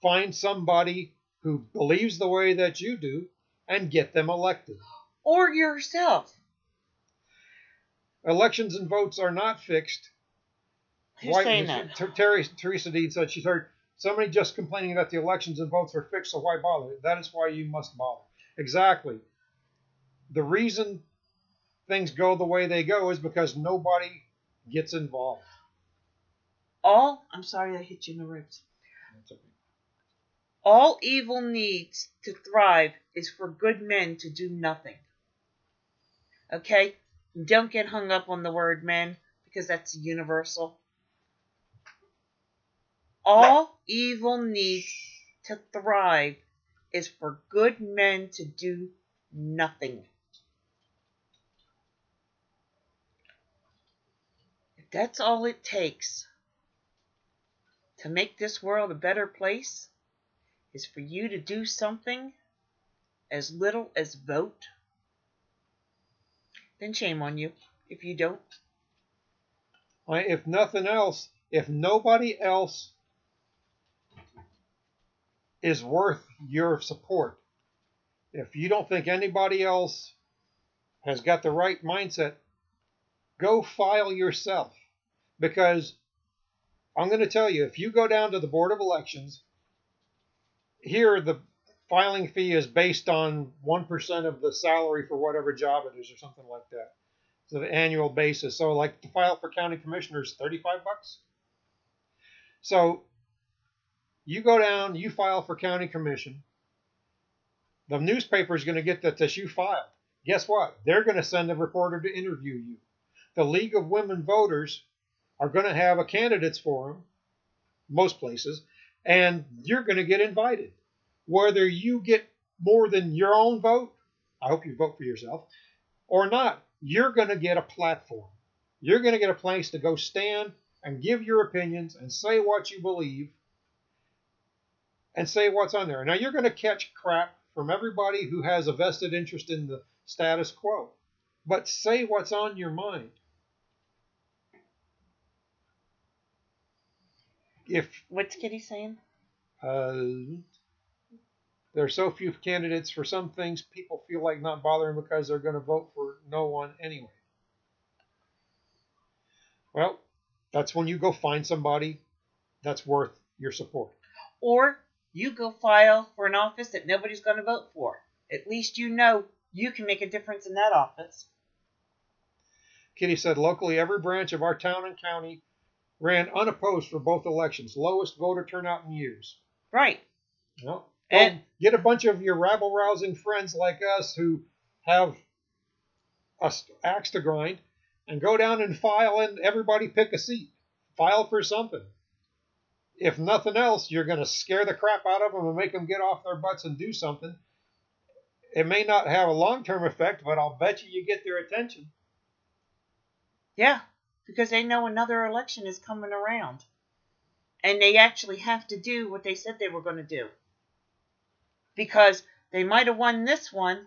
Find somebody who believes the way that you do and get them elected. Or yourself. Elections and votes are not fixed. Who's saying that? Teresa Dean said she's heard somebody just complaining that the elections and votes are fixed, so why bother? That is why you must bother. Exactly. The reason things go the way they go is because nobody gets involved. I'm sorry I hit you in the ribs. That's okay. All evil needs to thrive is for good men to do nothing. Okay? Don't get hung up on the word men, because that's universal. All evil needs to thrive is for good men to do nothing. If that's all it takes to make this world a better place, is for you to do something as little as vote, then shame on you if you don't. If nothing else, if nobody else is worth your support, if you don't think anybody else has got the right mindset, go file yourself. Because I'm going to tell you, if you go down to the Board of Elections, here are the filing fee is based on 1% of the salary for whatever job it is, or something like that. So the annual basis. So like to file for county commissioners, $35. So you go down, you file for county commission. The newspaper is going to get that you filed. Guess what? They're going to send a reporter to interview you. The League of Women Voters are going to have a candidates forum, most places, and you're going to get invited. Whether you get more than your own vote, I hope you vote for yourself, or not, you're going to get a platform. You're going to get a place to go stand and give your opinions and say what you believe and say what's on there. Now, you're going to catch crap from everybody who has a vested interest in the status quo, but say what's on your mind. What's Kitty saying? There are so few candidates for some things, people feel like not bothering because they're going to vote for no one anyway. Well, that's when you go find somebody that's worth your support. Or you go file for an office that nobody's going to vote for. At least you know you can make a difference in that office. Kitty said, locally, every branch of our town and county ran unopposed for both elections. Lowest voter turnout in years. Right. Well, and get a bunch of your rabble-rousing friends like us who have an axe to grind and go down and file, and everybody pick a seat. File for something. If nothing else, you're going to scare the crap out of them and make them get off their butts and do something. It may not have a long-term effect, but I'll bet you get their attention. Yeah, because they know another election is coming around. And they actually have to do what they said they were going to do. Because they might have won this one,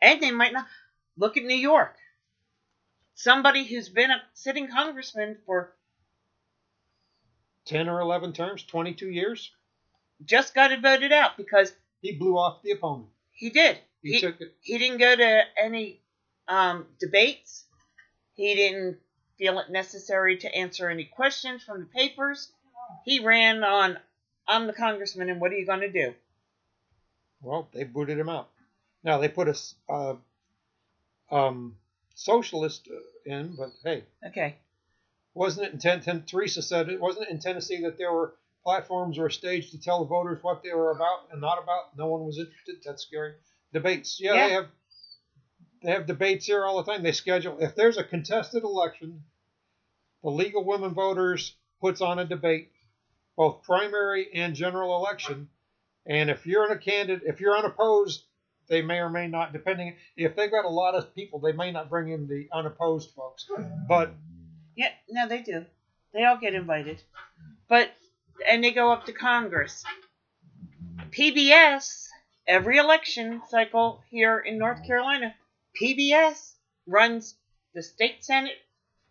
and they might not. Look at New York. Somebody who's been a sitting congressman for 10 or 11 terms, 22 years, just got it voted out because he blew off the opponent. He did. He took it. He didn't go to any debates. He didn't feel it necessary to answer any questions from the papers. He ran on, I'm the congressman, and what are you going to do? Well, they booted him out. Now, they put a socialist in, but hey. Okay. Wasn't it in Teresa said it wasn't in Tennessee that there were platforms or a stage to tell the voters what they were about and not about? No one was interested. That's scary. Debates. Yeah. They have debates here all the time. They schedule. If there's a contested election, the League of Women Voters puts on a debate, both primary and general election. And if you're a candidate, if you're unopposed, they may or may not, depending. If they've got a lot of people, they may not bring in the unopposed folks. But yeah, no, they do. They all get invited. And they go up to Congress. PBS, every election cycle here in North Carolina, PBS runs the state senate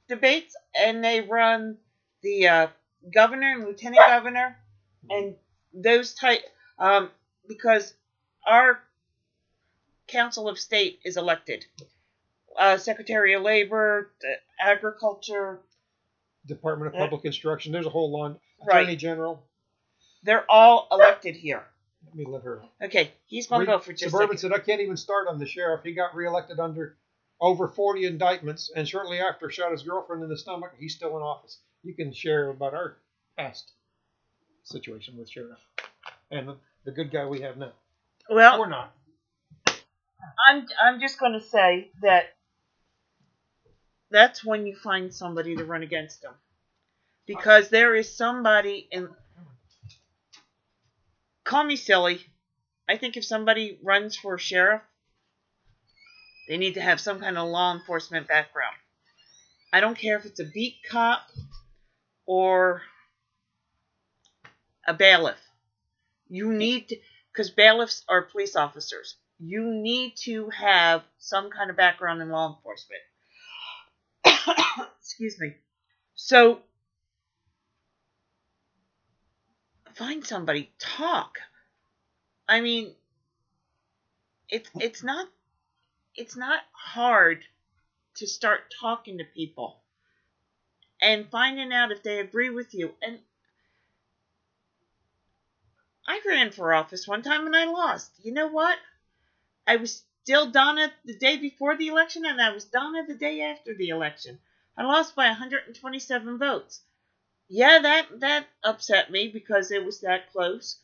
debates, and they run the governor and lieutenant governor and those type, because our council of state is elected. Secretary of Labor, Agriculture, Department of Public Instruction. There's a whole line. Right. Attorney General. They're all elected here. Let me let her. Okay, he's going to go for just Suburban said, I can't even start on the sheriff. He got reelected under over 40 indictments, and shortly after shot his girlfriend in the stomach. He's still in office. You can share about our past situation with sheriff and the good guy we have now. Well, or not. I'm just going to say that that's when you find somebody to run against them. Because there is somebody in... Call me silly. I think if somebody runs for sheriff, they need to have some kind of law enforcement background. I don't care if it's a beat cop or a bailiff. You need to... Because bailiffs are police officers. You need to have some kind of background in law enforcement. Excuse me. So, find somebody. Talk. I mean, it's not hard to start talking to people and finding out if they agree with you. And I ran for office one time and I lost. You know what? I was still Donna the day before the election, and I was Donna the day after the election. I lost by 127 votes. Yeah, that upset me because it was that close.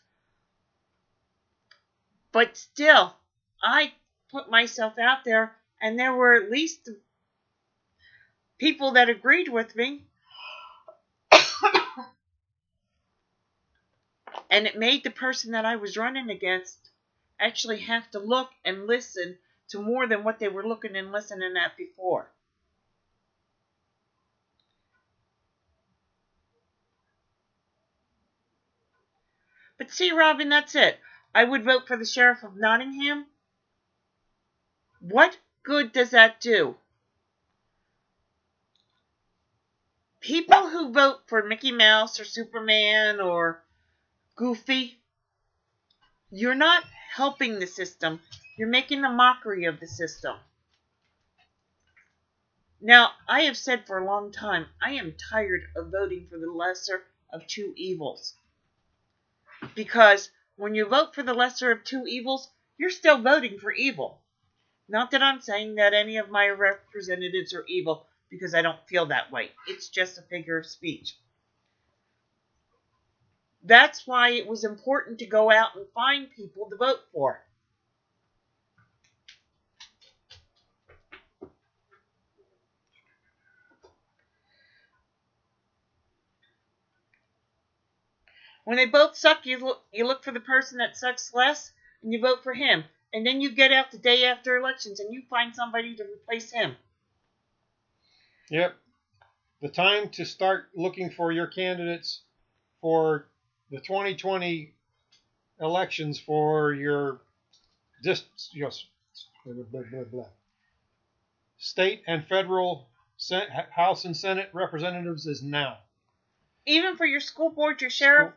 But still, I put myself out there, and there were at least people that agreed with me. And it made the person that I was running against actually have to look and listen to more than what they were looking and listening at before. But see, Robin, that's it. I would vote for the Sheriff of Nottingham. What good does that do? People who vote for Mickey Mouse or Superman or Goofy, you're not helping the system. You're making a mockery of the system. Now, I have said for a long time, I am tired of voting for the lesser of two evils. Because when you vote for the lesser of two evils, you're still voting for evil. Not that I'm saying that any of my representatives are evil, because I don't feel that way. It's just a figure of speech. That's why it was important to go out and find people to vote for. When they both suck, you look for the person that sucks less, and you vote for him. And then you get out the day after elections, and you find somebody to replace him. Yep. The time to start looking for your candidates for the 2020 elections for your state and federal House and Senate representatives is now. Even for your school board, your sheriff,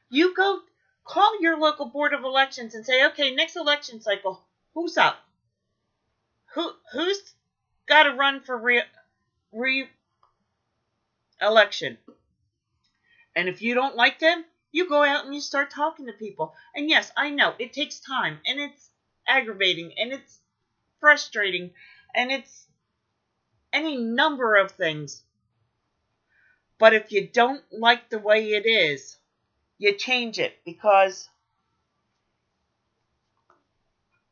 you go call your local board of elections and say, okay, next election cycle, who's up? Who's got to run for re-election? And if you don't like them, you go out and you start talking to people. And yes, I know, it takes time, and it's aggravating, and it's frustrating, and it's any number of things. But if you don't like the way it is, you change it, because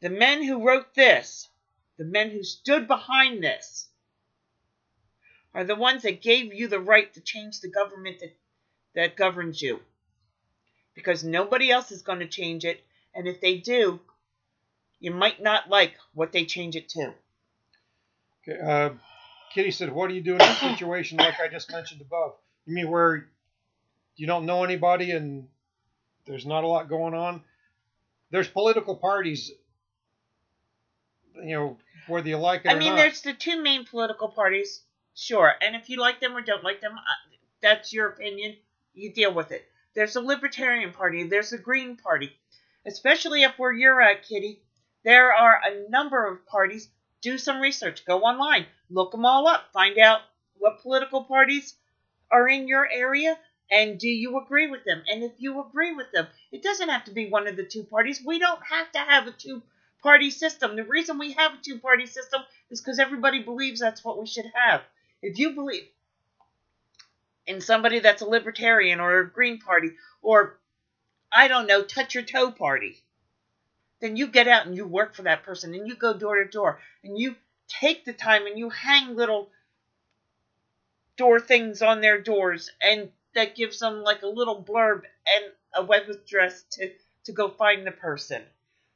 the men who wrote this, the men who stood behind this, are the ones that gave you the right to change the government that governs you. Because nobody else is going to change it, and if they do, you might not like what they change it to. Okay, Kitty said, what do you do in a situation like I just mentioned above? You mean where you don't know anybody and there's not a lot going on? There's political parties, whether you like it or not. I mean, there's the two main political parties, sure. And if you like them or don't like them, that's your opinion. You deal with it. There's the Libertarian Party. There's the Green Party. Especially up where you're at, Kitty. There are a number of parties. Do some research. Go online. Look them all up. Find out what political parties are in your area, and do you agree with them? And if you agree with them, it doesn't have to be one of the two parties. We don't have to have a two-party system. The reason we have a two-party system is because everybody believes that's what we should have. If you believe in somebody that's a Libertarian or a Green Party or, I don't know, Touch Your Toe Party, then you get out and you work for that person and you go door to door and you take the time and you hang little door things on their doors, and that gives them like a little blurb and a web address to go find the person.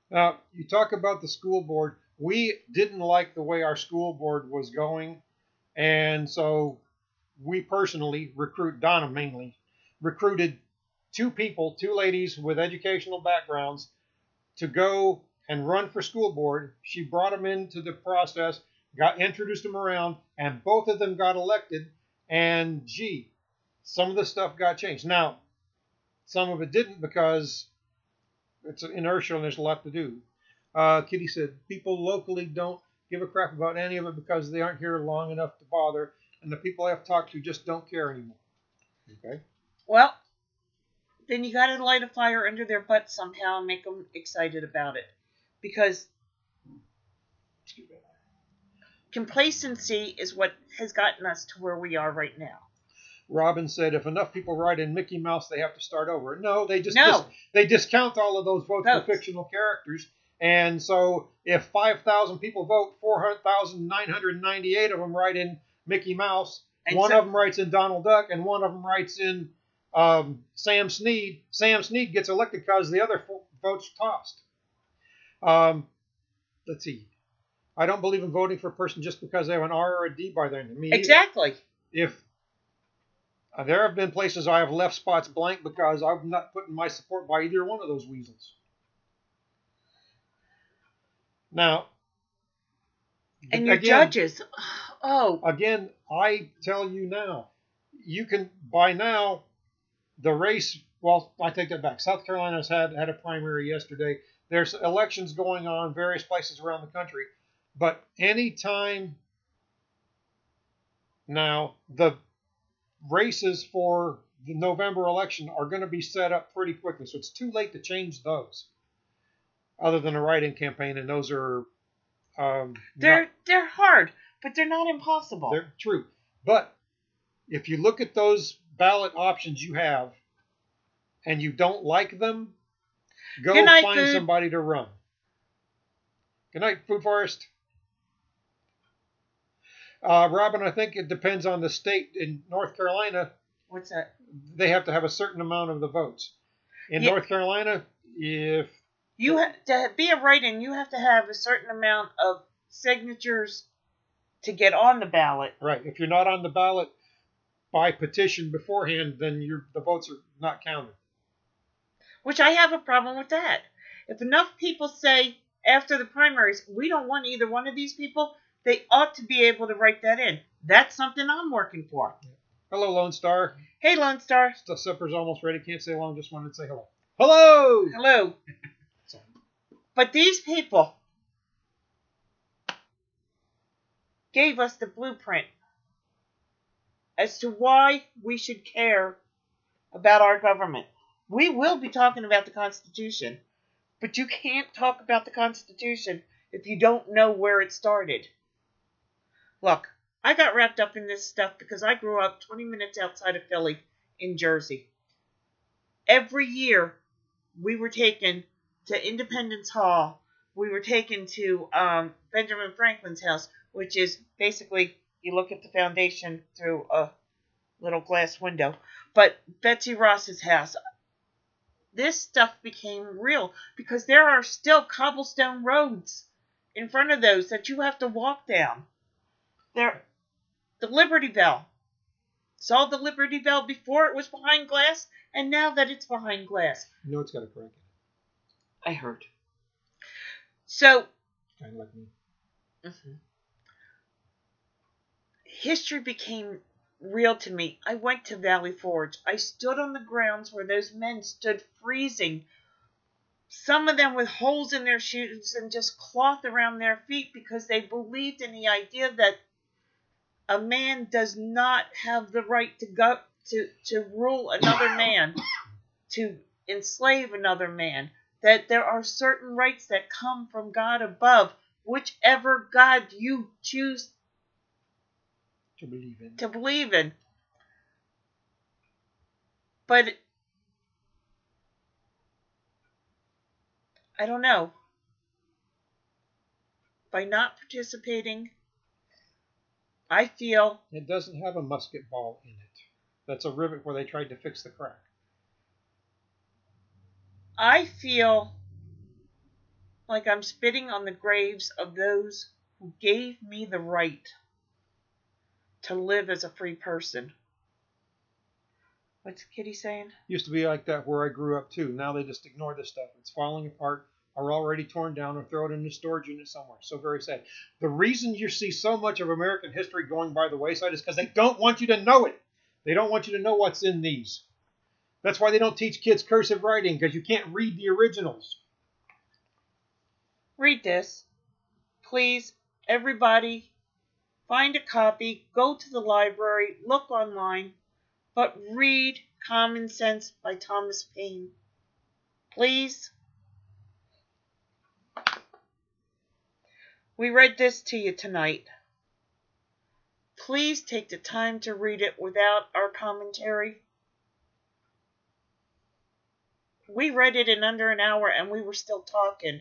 Now, you talk about the school board. We didn't like the way our school board was going, and so we personally Donna mainly, recruited two ladies with educational backgrounds to go and run for school board. She brought them into the process, introduced them around, and both of them got elected. And some of the stuff got changed. Now, some of it didn't because it's inertial and there's a lot to do. Kitty said, people locally don't give a crap about any of it because they aren't here long enough to bother, and the people I have talked to just don't care anymore. Okay. Well, then you got to light a fire under their butt somehow and make them excited about it. Because complacency is what has gotten us to where we are right now. Robin said, if enough people write in Mickey Mouse, they have to start over. No, they just No. they discount all of those votes for fictional characters. And so if 5,000 people vote, 4,998 of them write in Mickey Mouse. And one of them writes in Donald Duck, and one of them writes in Sam Snead. Sam Snead gets elected because the other votes tossed. Let's see. I don't believe in voting for a person just because they have an R or a D by their name. Exactly. If there have been places I have left spots blank because I'm not putting my support by either one of those weasels. Now, and your judges. Oh. Again, I tell you now, you can, by now, the race, well, I take that back. South Carolina's had a primary yesterday. There's elections going on various places around the country. But any time now, the races for the November election are going to be set up pretty quickly. So it's too late to change those, other than a write-in campaign, and those are they're hard, but they're not impossible. They're true. But if you look at those ballot options you have and you don't like them, go find somebody to run. Good night, Food Forest. Robin, I think it depends on the state. In North Carolina, what's that? They have to have a certain amount of the votes. In North Carolina, if you have to be a write-in, you have to have a certain amount of signatures to get on the ballot. Right. If you're not on the ballot by petition beforehand, then the votes are not counted. Which I have a problem with that. If enough people say after the primaries, we don't want either one of these people, they ought to be able to write that in. That's something I'm working for. Hello, Lone Star. Hey, Lone Star. Supper's almost ready. Can't say long. Just wanted to say hello. Hello! Hello. But these people gave us the blueprint as to why we should care about our government. We will be talking about the Constitution, but you can't talk about the Constitution if you don't know where it started. Look, I got wrapped up in this stuff because I grew up 20 minutes outside of Philly in Jersey. Every year, we were taken to Independence Hall. We were taken to Benjamin Franklin's house, which is basically, you look at the foundation through a little glass window. But Betsy Ross's house. This stuff became real because there are still cobblestone roads in front of those that you have to walk down. The Liberty Bell. Saw the Liberty Bell before it was behind glass, and now that it's behind glass. You know it's got a crack in it. I heard. So, kind of like me. History became real to me. I went to Valley Forge. I stood on the grounds where those men stood freezing. Some of them with holes in their shoes and just cloth around their feet because they believed in the idea that a man does not have the right to go to rule another man, to enslave another man, that there are certain rights that come from God above, whichever God you choose to believe in. But I don't know. By not participating, I feel it doesn't have a musket ball in it. That's a rivet where they tried to fix the crack. I feel like I'm spitting on the graves of those who gave me the right to live as a free person. What's Kitty saying? Used to be like that where I grew up too. Now they just ignore this stuff. It's falling apart, are already torn down, or throw it in a storage unit somewhere. So very sad. The reason you see so much of American history going by the wayside is because they don't want you to know it. They don't want you to know what's in these. That's why they don't teach kids cursive writing, because you can't read the originals. Read this. Please, everybody, find a copy, go to the library, look online, but read Common Sense by Thomas Paine. Please. We read this to you tonight. Please take the time to read it without our commentary. We read it in under an hour and we were still talking.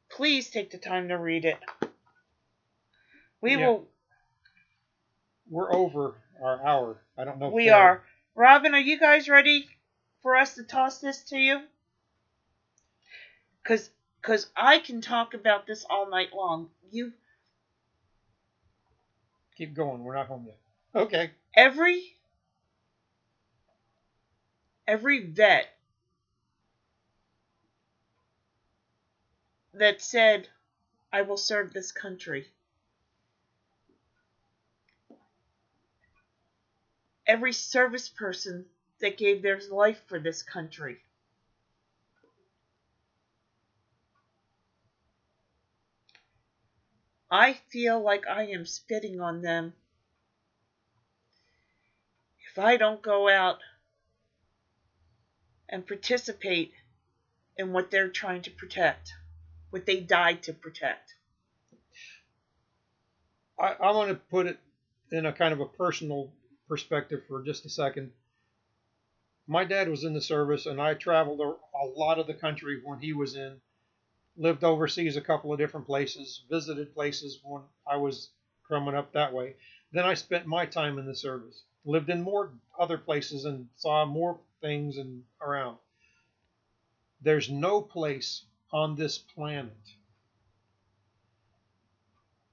Please take the time to read it. We will. We're over our hour. I don't know if we are. Robin, are you guys ready for us to toss this to you? Because I can talk about this all night long. You keep going. We're not home yet. Okay. Every vet that said, I will serve this country. Every service person that gave their life for this country. I feel like I am spitting on them if I don't go out and participate in what they're trying to protect, what they died to protect. I want to put it in a kind of a personal perspective for just a second. My dad was in the service, and I traveled a lot of the country when he was in. Lived overseas a couple of different places, visited places when I was coming up that way. Then I spent my time in the service. Lived in more other places and saw more things and around. There's no place on this planet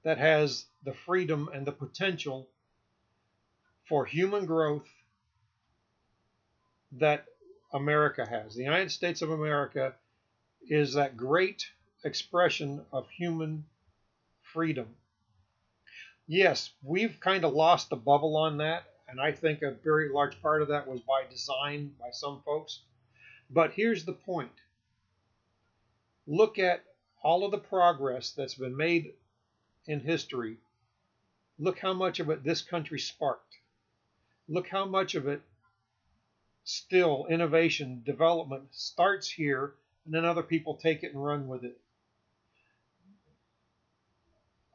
that has the freedom and the potential for human growth that America has. The United States of America is that great expression of human freedom. Yes, we've kind of lost the bubble on that, and I think a very large part of that was by design by some folks. But here's the point. Look at all of the progress that's been made in history. Look how much of it this country sparked. Look how much of it still innovation, development starts here, and then other people take it and run with it.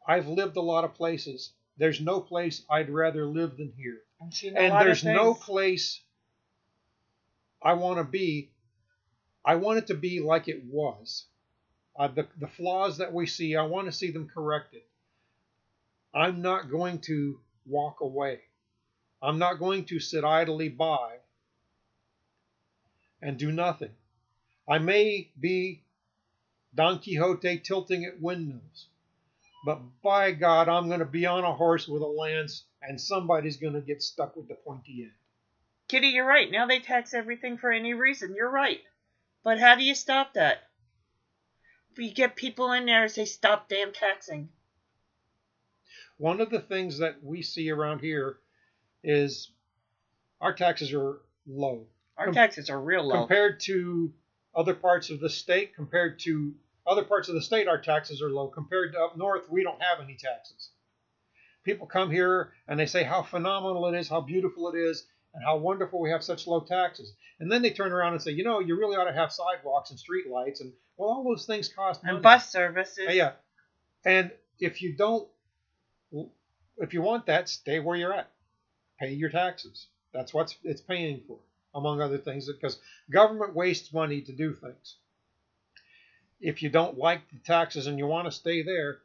I've lived a lot of places. There's no place I'd rather live than here. And there's no place I want to be. I want it to be like it was. The flaws that we see, I want to see them corrected. I'm not going to walk away. I'm not going to sit idly by and do nothing. I may be Don Quixote tilting at windmills, but by God, I'm going to be on a horse with a lance, and somebody's going to get stuck with the pointy end. Kitty, you're right. Now they tax everything for any reason. You're right. But how do you stop that? If you get people in there and say, stop damn taxing. One of the things that we see around here is our taxes are low. Our taxes are real low. Compared to other parts of the state, our taxes are low. Compared to up north, we don't have any taxes. People come here and they say how phenomenal it is, how beautiful it is, and how wonderful we have such low taxes. And then they turn around and say, you know, you really ought to have sidewalks and street lights, and well, all those things cost money. And bus services. Yeah. And if you want that, stay where you're at. Pay your taxes. That's what it's paying for, among other things, because government wastes money to do things. If you don't like the taxes and you want to stay there,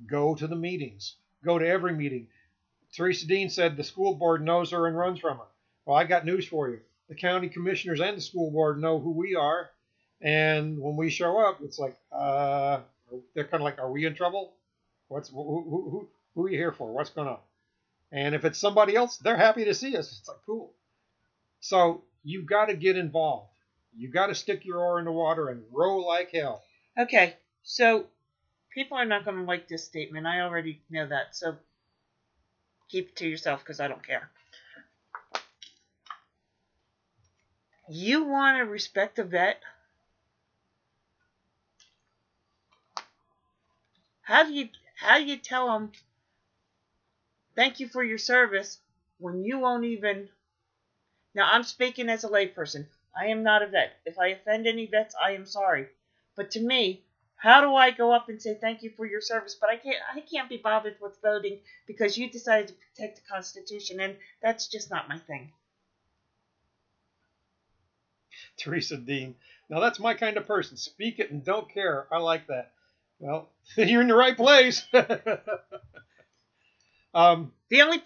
go to the meetings. Go to every meeting. Teresa Dean said the school board knows her and runs from her. Well, I got news for you. The county commissioners and the school board know who we are, and when we show up, it's like, they're kind of like, are we in trouble? Who are you here for? What's going on? And if it's somebody else, they're happy to see us. It's like, cool. So you've got to get involved. You've got to stick your oar in the water and row like hell. Okay, so people are not going to like this statement. I already know that. So keep it to yourself because I don't care. You want to respect a vet? How do you tell them thank you for your service when you won't even Now, I'm speaking as a layperson. I am not a vet. If I offend any vets, I am sorry. But to me, how do I go up and say thank you for your service? But I can't be bothered with voting because you decided to protect the Constitution, and that's just not my thing. Teresa Dean. Now that's my kind of person. Speak it and don't care. I like that. Well, you're in the right place. The only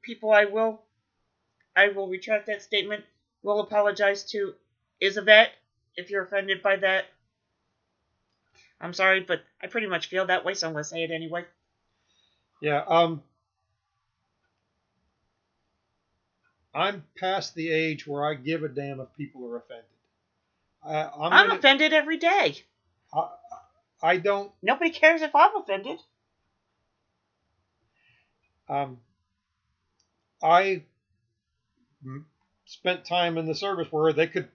people I will retract that statement, will apologize to, is a vet. If you're offended by that, I'm sorry, but I pretty much feel that way, so I'm going to say it anyway. Yeah, I'm past the age where I give a damn if people are offended. I'm offended every day. I don't. Nobody cares if I'm offended. I spent time in the service where they could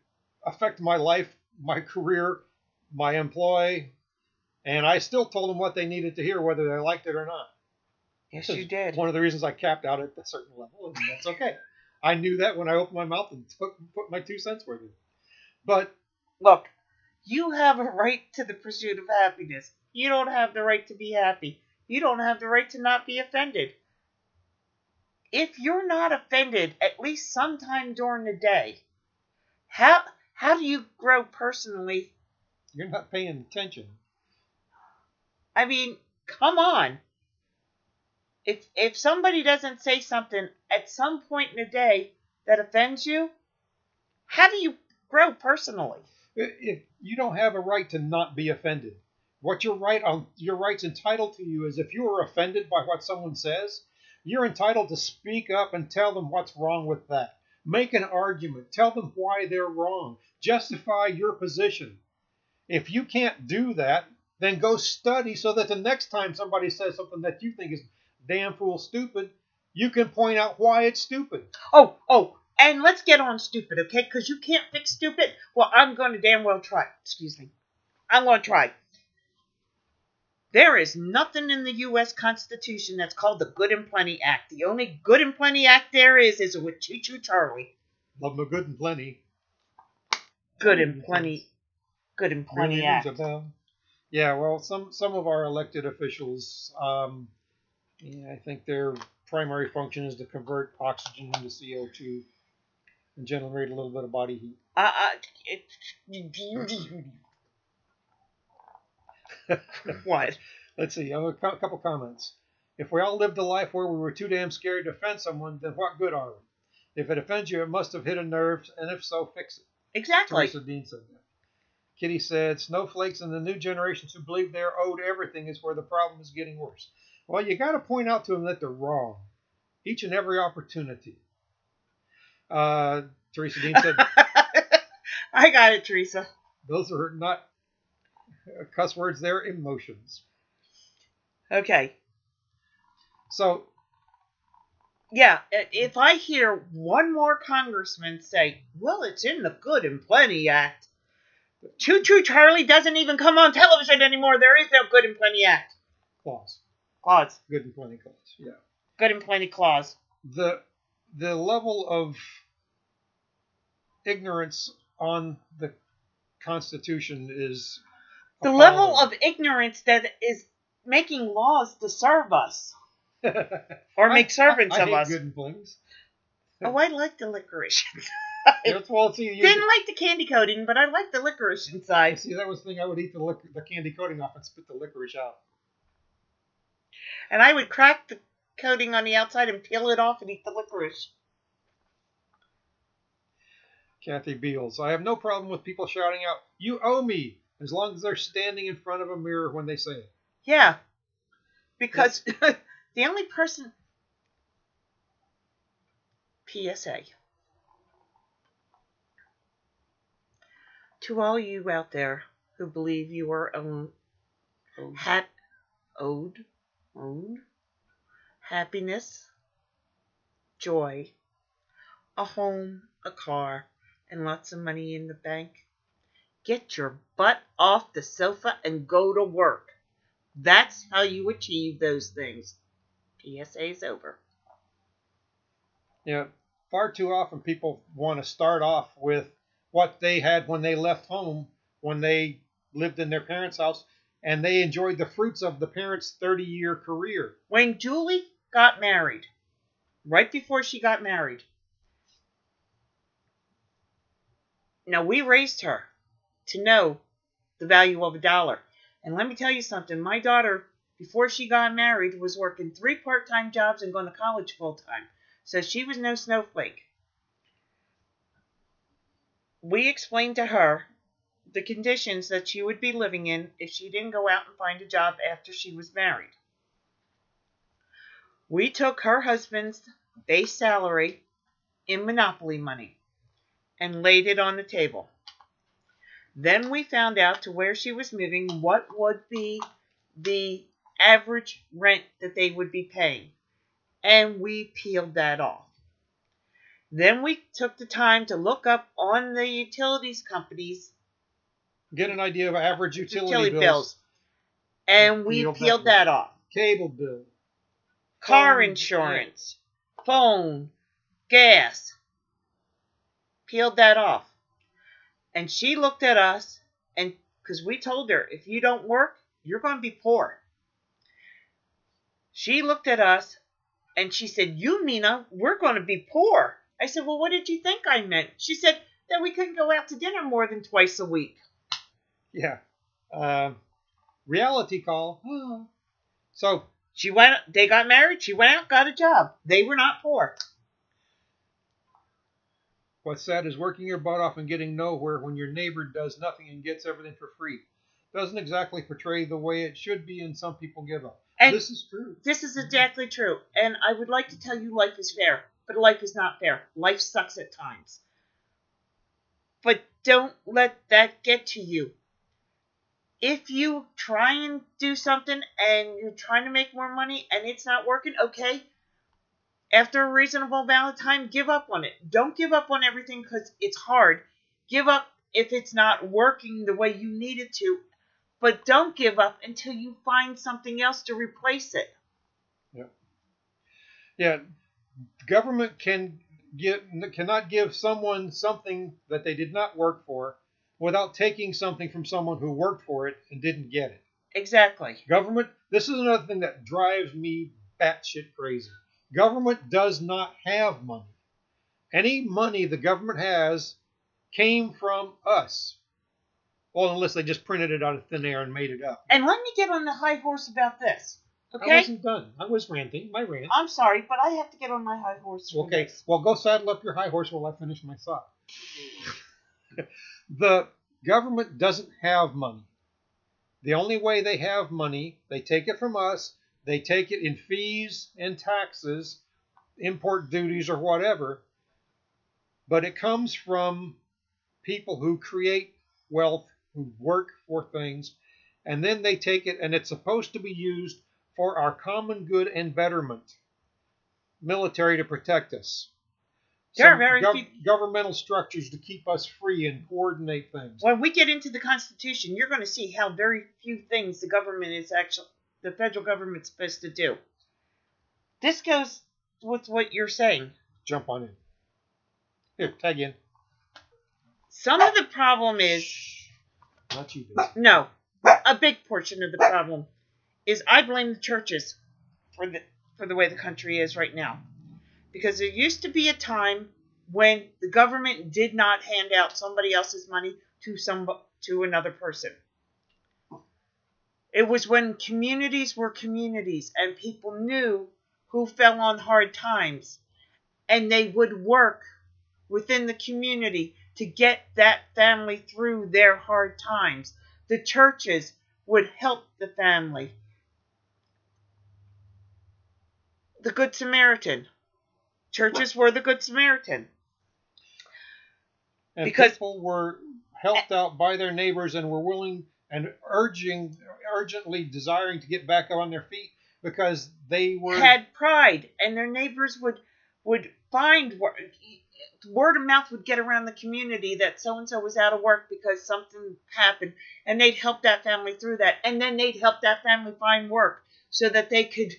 affect my life, my career, my employ, and I still told them what they needed to hear, whether they liked it or not. Yes, you did. One of the reasons I capped out at a certain level, and that's okay. I knew that when I opened my mouth and put my 2 cents worth in. But look, you have a right to the pursuit of happiness. You don't have the right to be happy. You don't have the right to not be offended. If you're not offended at least sometime during the day, how do you grow personally? You're not paying attention. I mean, come on. If somebody doesn't say something at some point in the day that offends you, how do you grow personally? If you don't have a right to not be offended. What your right's entitled to you is if you are offended by what someone says, you're entitled to speak up and tell them what's wrong with that. Make an argument. Tell them why they're wrong. Justify your position. If you can't do that, then go study so that the next time somebody says something that you think is damn fool stupid, you can point out why it's stupid. Oh, and let's get on stupid, okay? Because you can't fix stupid. Well, I'm going to damn well try. Excuse me. I'm going to try. There is nothing in the U.S. Constitution that's called the Good and Plenty Act. The only Good and Plenty Act there is with Choo Choo Charlie. Love my good and plenty. Good and Plenty Act. Yeah, well, some of our elected officials, I think their primary function is to convert oxygen into CO2 and generate a little bit of body heat. What? Let's see. I have a couple comments. If we all lived a life where we were too damn scared to offend someone, then what good are we? If it offends you, it must have hit a nerve, and if so, fix it. Exactly. Teresa Dean said that. Kitty said, snowflakes and the new generations who believe they're owed everything is where the problem is getting worse. Well, you got to point out to them that they're wrong. Each and every opportunity. Teresa Dean said, I got it, Teresa. Those are not cuss words, they're emotions. Okay. So, yeah, if I hear one more congressman say, well, it's in the Good and Plenty Act, Choo Choo Charlie doesn't even come on television anymore. There is no Good and Plenty Act. Clause. Good and Plenty clause, yeah. Good and Plenty clause. The level of ignorance on the Constitution is the level of ignorance that is making laws to serve us. Or make servants of us. Good and Plenties. Oh, I like the licorice inside. Didn't like the candy coating, but I like the licorice inside. See, that was the thing. I would eat the candy coating off and spit the licorice out. And I would crack the coating on the outside and peel it off and eat the licorice. Kathy Beals. I have no problem with people shouting out, "You owe me," as long as they're standing in front of a mirror when they say it. Yeah. Because the only person... PSA. To all you out there who believe you are owed happiness, joy, a home, a car, and lots of money in the bank, get your butt off the sofa and go to work. That's how you achieve those things. PSA's over. Yeah. far too often people want to start off with what they had when they left home, when they lived in their parents' house, and they enjoyed the fruits of the parents' 30-year career. When Julie got married, right before she got married, now we raised her to know the value of a dollar. And let me tell you something, my daughter, before she got married, was working 3 part-time jobs and going to college full-time. So she was no snowflake. We explained to her the conditions that she would be living in if she didn't go out and find a job after she was married. We took her husband's base salary in Monopoly money and laid it on the table. Then we found out to where she was moving what would be the average rent that they would be paying. And we peeled that off. Then we took the time to look up on the utilities companies. Get an idea of average utility bills. And we peeled that off. Cable bill. Car insurance. Phone. Gas. Peeled that off. And she looked at us, and because we told her, if you don't work, you're going to be poor. She looked at us, and she said, you, Nina, we're going to be poor. I said, well, what did you think I meant? She said that we couldn't go out to dinner more than twice a week. Yeah. Reality call. So they got married. She went out, got a job. They were not poor. What's sad is working your butt off and getting nowhere when your neighbor does nothing and gets everything for free. Doesn't exactly portray the way it should be, and some people give up. And this is true. This is exactly true. And I would like to tell you life is fair, but life is not fair. Life sucks at times. But don't let that get to you. If you try and do something and you're trying to make more money and it's not working, okay, after a reasonable amount of time, give up on it. Don't give up on everything because it's hard. Give up if it's not working the way you need it to. But don't give up until you find something else to replace it. Yeah. Government cannot give someone something that they did not work for without taking something from someone who worked for it and didn't get it. Exactly. Government, this is another thing that drives me batshit crazy. Government does not have money. Any money the government has came from us. Well, unless they just printed it out of thin air and made it up. And let me get on the high horse about this. Okay? I wasn't done. I was ranting. My rant. I'm sorry, but I have to get on my high horse. Okay. This. Well, go saddle up your high horse while I finish my thought. The government doesn't have money. The only way they have money, they take it from us. They take it in fees and taxes, import duties or whatever. But it comes from people who create wealth, who work for things, and then they take it, and it's supposed to be used for our common good and betterment. Military to protect us. There are very few governmental structures to keep us free and coordinate things. When we get into the Constitution, you're going to see how very few things the federal government's supposed to do. This goes with what you're saying. Jump on in. Here, tag in. Some of the problem is... Not you, Dave. No. A big portion of the problem is I blame the churches for the way the country is right now. Because there used to be a time when the government did not hand out somebody else's money to another person. It was when communities were communities and people knew who fell on hard times, and they would work within the community to get that family through their hard times. The churches would help the family. The Good Samaritan. Churches were the Good Samaritan. And people were helped out by their neighbors and were willing and urgently desiring to get back on their feet because they had pride, and their neighbors would find word of mouth would get around the community that so-and-so was out of work because something happened, and they'd help that family through that, and then they'd help that family find work so that they could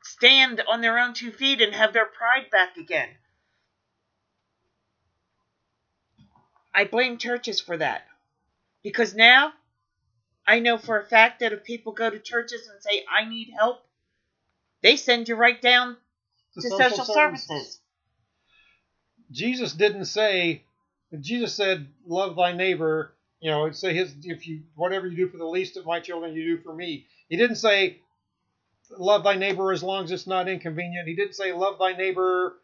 stand on their own 2 feet and have their pride back again. I blame churches for that. Because now I know for a fact that if people go to churches and say, I need help, they send you right down to social services. Jesus didn't say, Jesus said, love thy neighbor. You know, say if you whatever you do for the least of my children, you do for me. He didn't say love thy neighbor as long as it's not inconvenient. He didn't say love thy neighbor,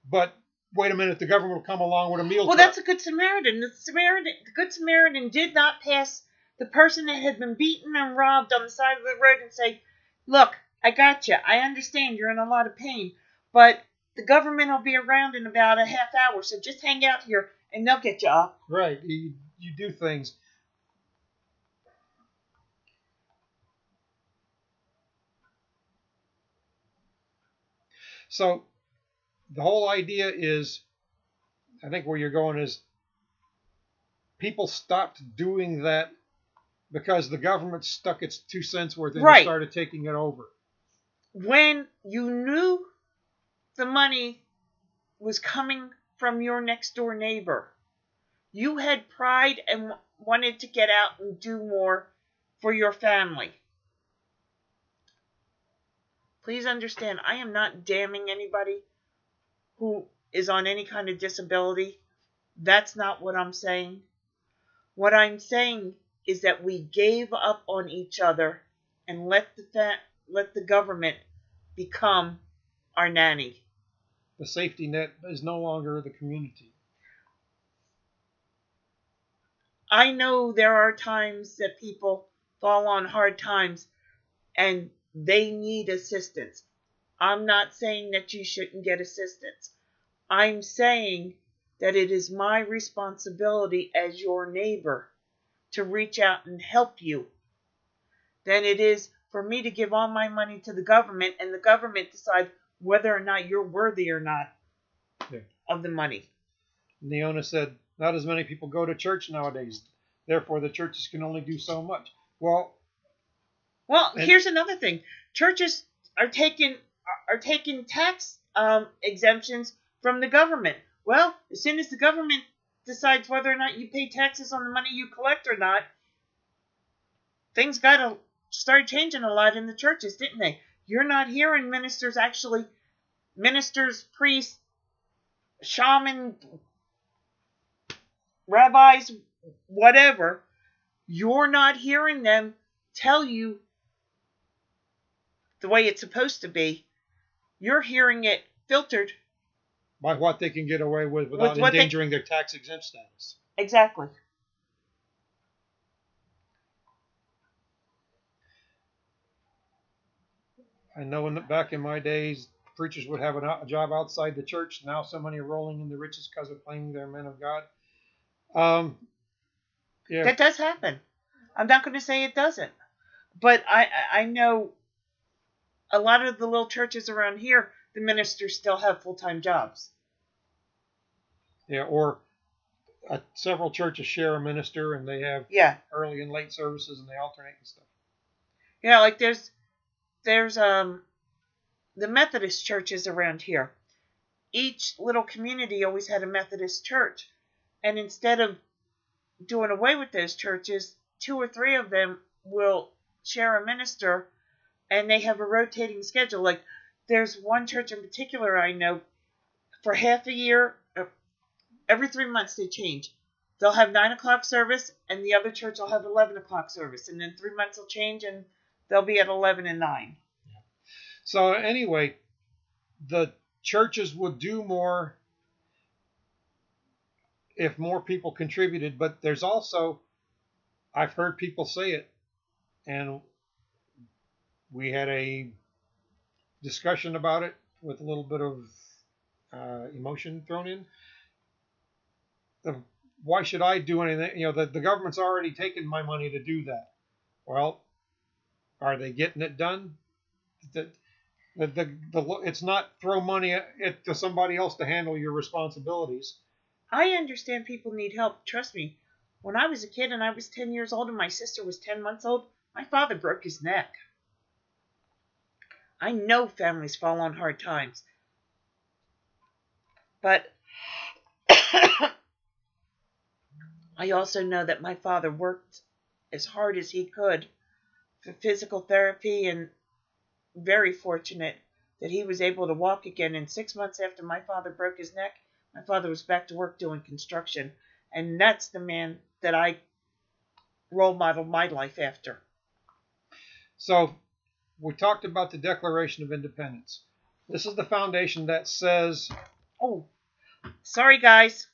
but wait a minute, the government will come along with a meal. Well, truck. that's a good Samaritan. The good Samaritan did not pass the person that had been beaten and robbed on the side of the road and say, look, I got you. I understand you're in a lot of pain, but the government will be around in about a half hour, so just hang out here and they'll get you up. Right. You do things. So the whole idea is, I think where you're going is, people stopped doing that because the government stuck its 2 cents worth and Right. started taking it over. When you knew the money was coming from your next door neighbor, you had pride and wanted to get out and do more for your family. Please understand, I am not damning anybody who is on any kind of disability. That's not what I'm saying. What I'm saying is that we gave up on each other and let the government become our nanny. The safety net is no longer the community. I know there are times that people fall on hard times and they need assistance. I'm not saying that you shouldn't get assistance. I'm saying that it is my responsibility as your neighbor to reach out and help you than it is for me to give all my money to the government and the government decide whether or not you're worthy or not of the money. Leona said, not as many people go to church nowadays. Therefore, the churches can only do so much. Well, here's another thing. Churches are taking tax exemptions from the government. Well, as soon as the government decides whether or not you pay taxes on the money you collect or not, things got to start changing a lot in the churches, didn't they? You're not hearing ministers, priests, shaman, rabbis, whatever. You're not hearing them tell you the way it's supposed to be. You're hearing it filtered by what they can get away with without endangering their tax exempt status. Exactly. I know back in my days, preachers would have a job outside the church. Now so many are rolling in the riches because of claiming they're men of God. Yeah. That does happen. I'm not going to say it doesn't. But I know a lot of the little churches around here, the ministers still have full-time jobs. Yeah, or several churches share a minister, and they have early and late services, and they alternate and stuff. Yeah, like there's the Methodist churches around here. Each little community always had a Methodist church, and instead of doing away with those churches, 2 or 3 of them will share a minister, and they have a rotating schedule. Like there's one church in particular I know, for half a year, every 3 months they change. They'll have 9 o'clock service, and the other church will have 11 o'clock service, and then 3 months will change, and they'll be at 11 and 9. So anyway, the churches would do more if more people contributed, but there's also, I've heard people say it, and we had a discussion about it with a little bit of emotion thrown in. Why should I do anything? You know, the government's already taken my money to do that. Well, are they getting it done? It's not throw money to somebody else to handle your responsibilities. I understand people need help. Trust me. When I was a kid and I was 10 years old and my sister was 10 months old, my father broke his neck. I know families fall on hard times. But I also know that my father worked as hard as he could for physical therapy, and very fortunate that he was able to walk again. And 6 months after my father broke his neck, my father was back to work doing construction. And that's the man that I role modeled my life after. So we talked about the Declaration of Independence. This is the foundation that says, Oh, sorry, guys.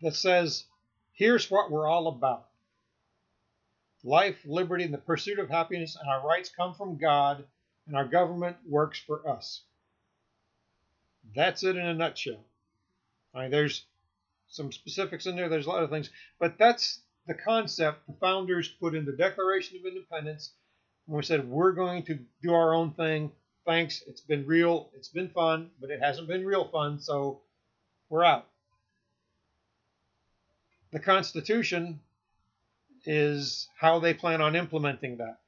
Here's what we're all about. Life, liberty, and the pursuit of happiness, and our rights come from God, and our government works for us. That's it in a nutshell. I mean, there's some specifics in there, there's a lot of things, but that's the concept the founders put in the Declaration of Independence when we said we're going to do our own thing. Thanks, it's been real, it's been fun, but it hasn't been real fun, so we're out. The Constitution is how they plan on implementing that.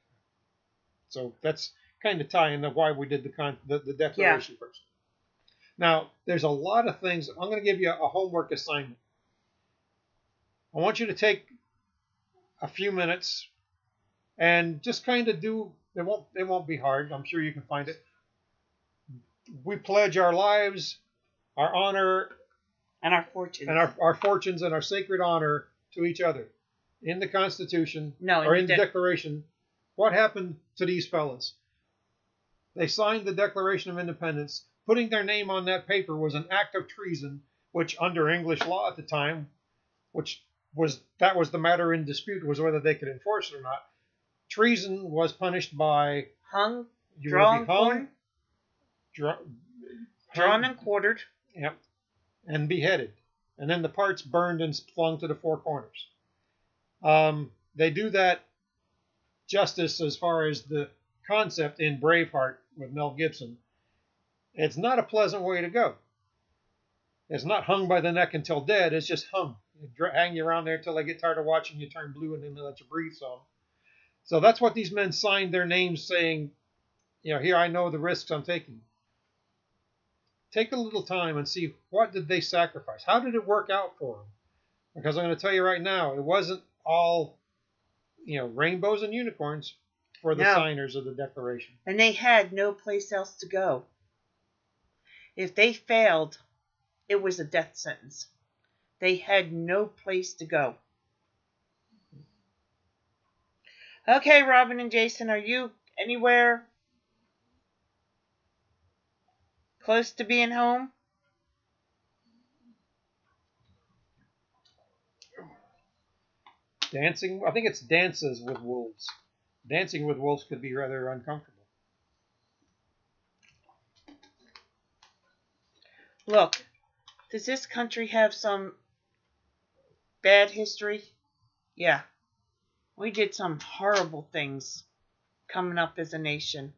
So that's kind of tying to why we did the Declaration first. Now, there's a lot of things. I'm going to give you a homework assignment. I want you to take a few minutes and just kind of do, it won't be hard. I'm sure you can find it. We pledge our lives, our honor, and our fortunes. And our fortunes and our sacred honor to each other. In the Constitution, or in the Declaration, what happened to these fellas? They signed the Declaration of Independence. Putting their name on that paper was an act of treason, which under English law at the time, that was the matter in dispute, was whether they could enforce it or not. Treason was punished by hung, drawn and quartered. Yep, and beheaded. And then the parts burned and flung to the four corners. They do that justice as far as the concept in Braveheart with Mel Gibson. It's not a pleasant way to go. It's not hung by the neck until dead. It's just hung. They hang you around there until they get tired of watching you turn blue and then they let you breathe some. So that's what these men signed their names saying, here I know the risks I'm taking. Take a little time and see, what did they sacrifice? How did it work out for them? Because I'm going to tell you right now, it wasn't all, rainbows and unicorns for the signers of the Declaration. And they had no place else to go. If they failed, it was a death sentence. They had no place to go. Okay, Robin and Jason, are you anywhere close to being home? Dancing, I think it's Dances with Wolves. Dancing with Wolves could be rather uncomfortable. Look, does this country have some bad history? Yeah. We did some horrible things coming up as a nation.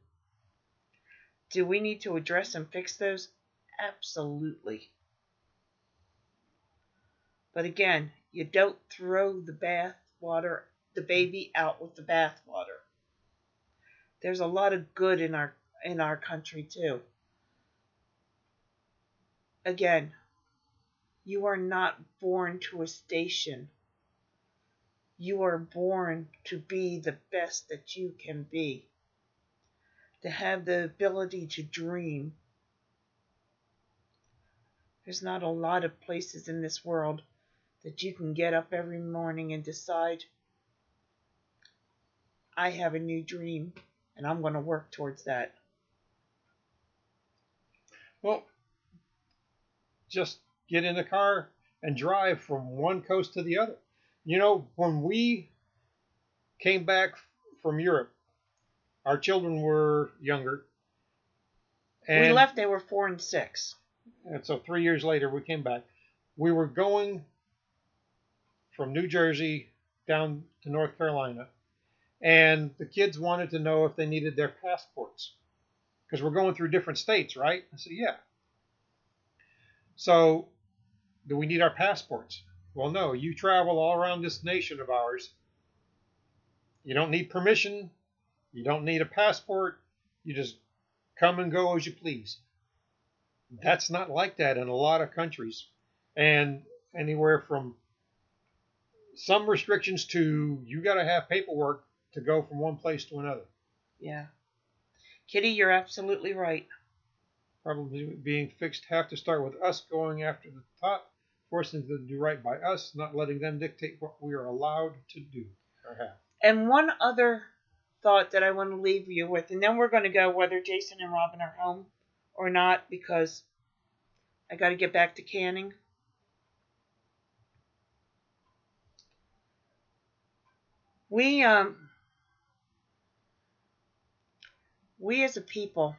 Do we need to address and fix those? Absolutely. But again, you don't throw the baby out with the bathwater. There's a lot of good in our country too. Again, you are not born to a station. You are born to be the best that you can be. To have the ability to dream. There's not a lot of places in this world that you can get up every morning and decide, I have a new dream and I'm going to work towards that. Well, just get in the car and drive from one coast to the other. When we came back from Europe, our children were younger. And we left, they were 4 and 6. And so 3 years later, we came back. We were going from New Jersey down to North Carolina. And the kids wanted to know if they needed their passports. Because we're going through different states, right? I said, yeah. So, do we need our passports? Well, no. You travel all around this nation of ours. You don't need permission. You don't need a passport. You just come and go as you please. That's not like that in a lot of countries. And anywhere from some restrictions to you got to have paperwork to go from one place to another. Yeah. Kitty, you're absolutely right. Problems being fixed have to start with us going after the top, forcing them to do right by us, not letting them dictate what we are allowed to do or have. And one other thought that I want to leave you with, and then we're going to go whether Jason and Robin are home or not, because I got to get back to canning. We as a people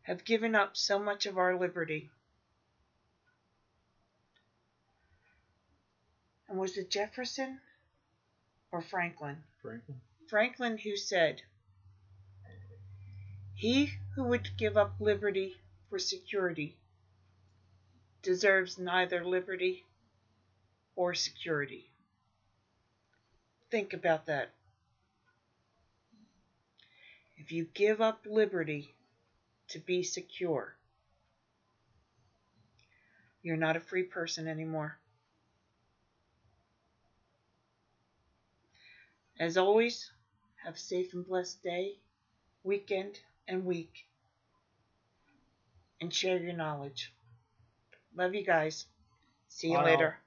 have given up so much of our liberty. And was it Jefferson or Franklin? Franklin who said, "He who would give up liberty for security deserves neither liberty or security." Think about that. If you give up liberty to be secure, you're not a free person anymore. As always, have a safe and blessed day, weekend, and week. And share your knowledge. Love you guys. See you Bye all. later.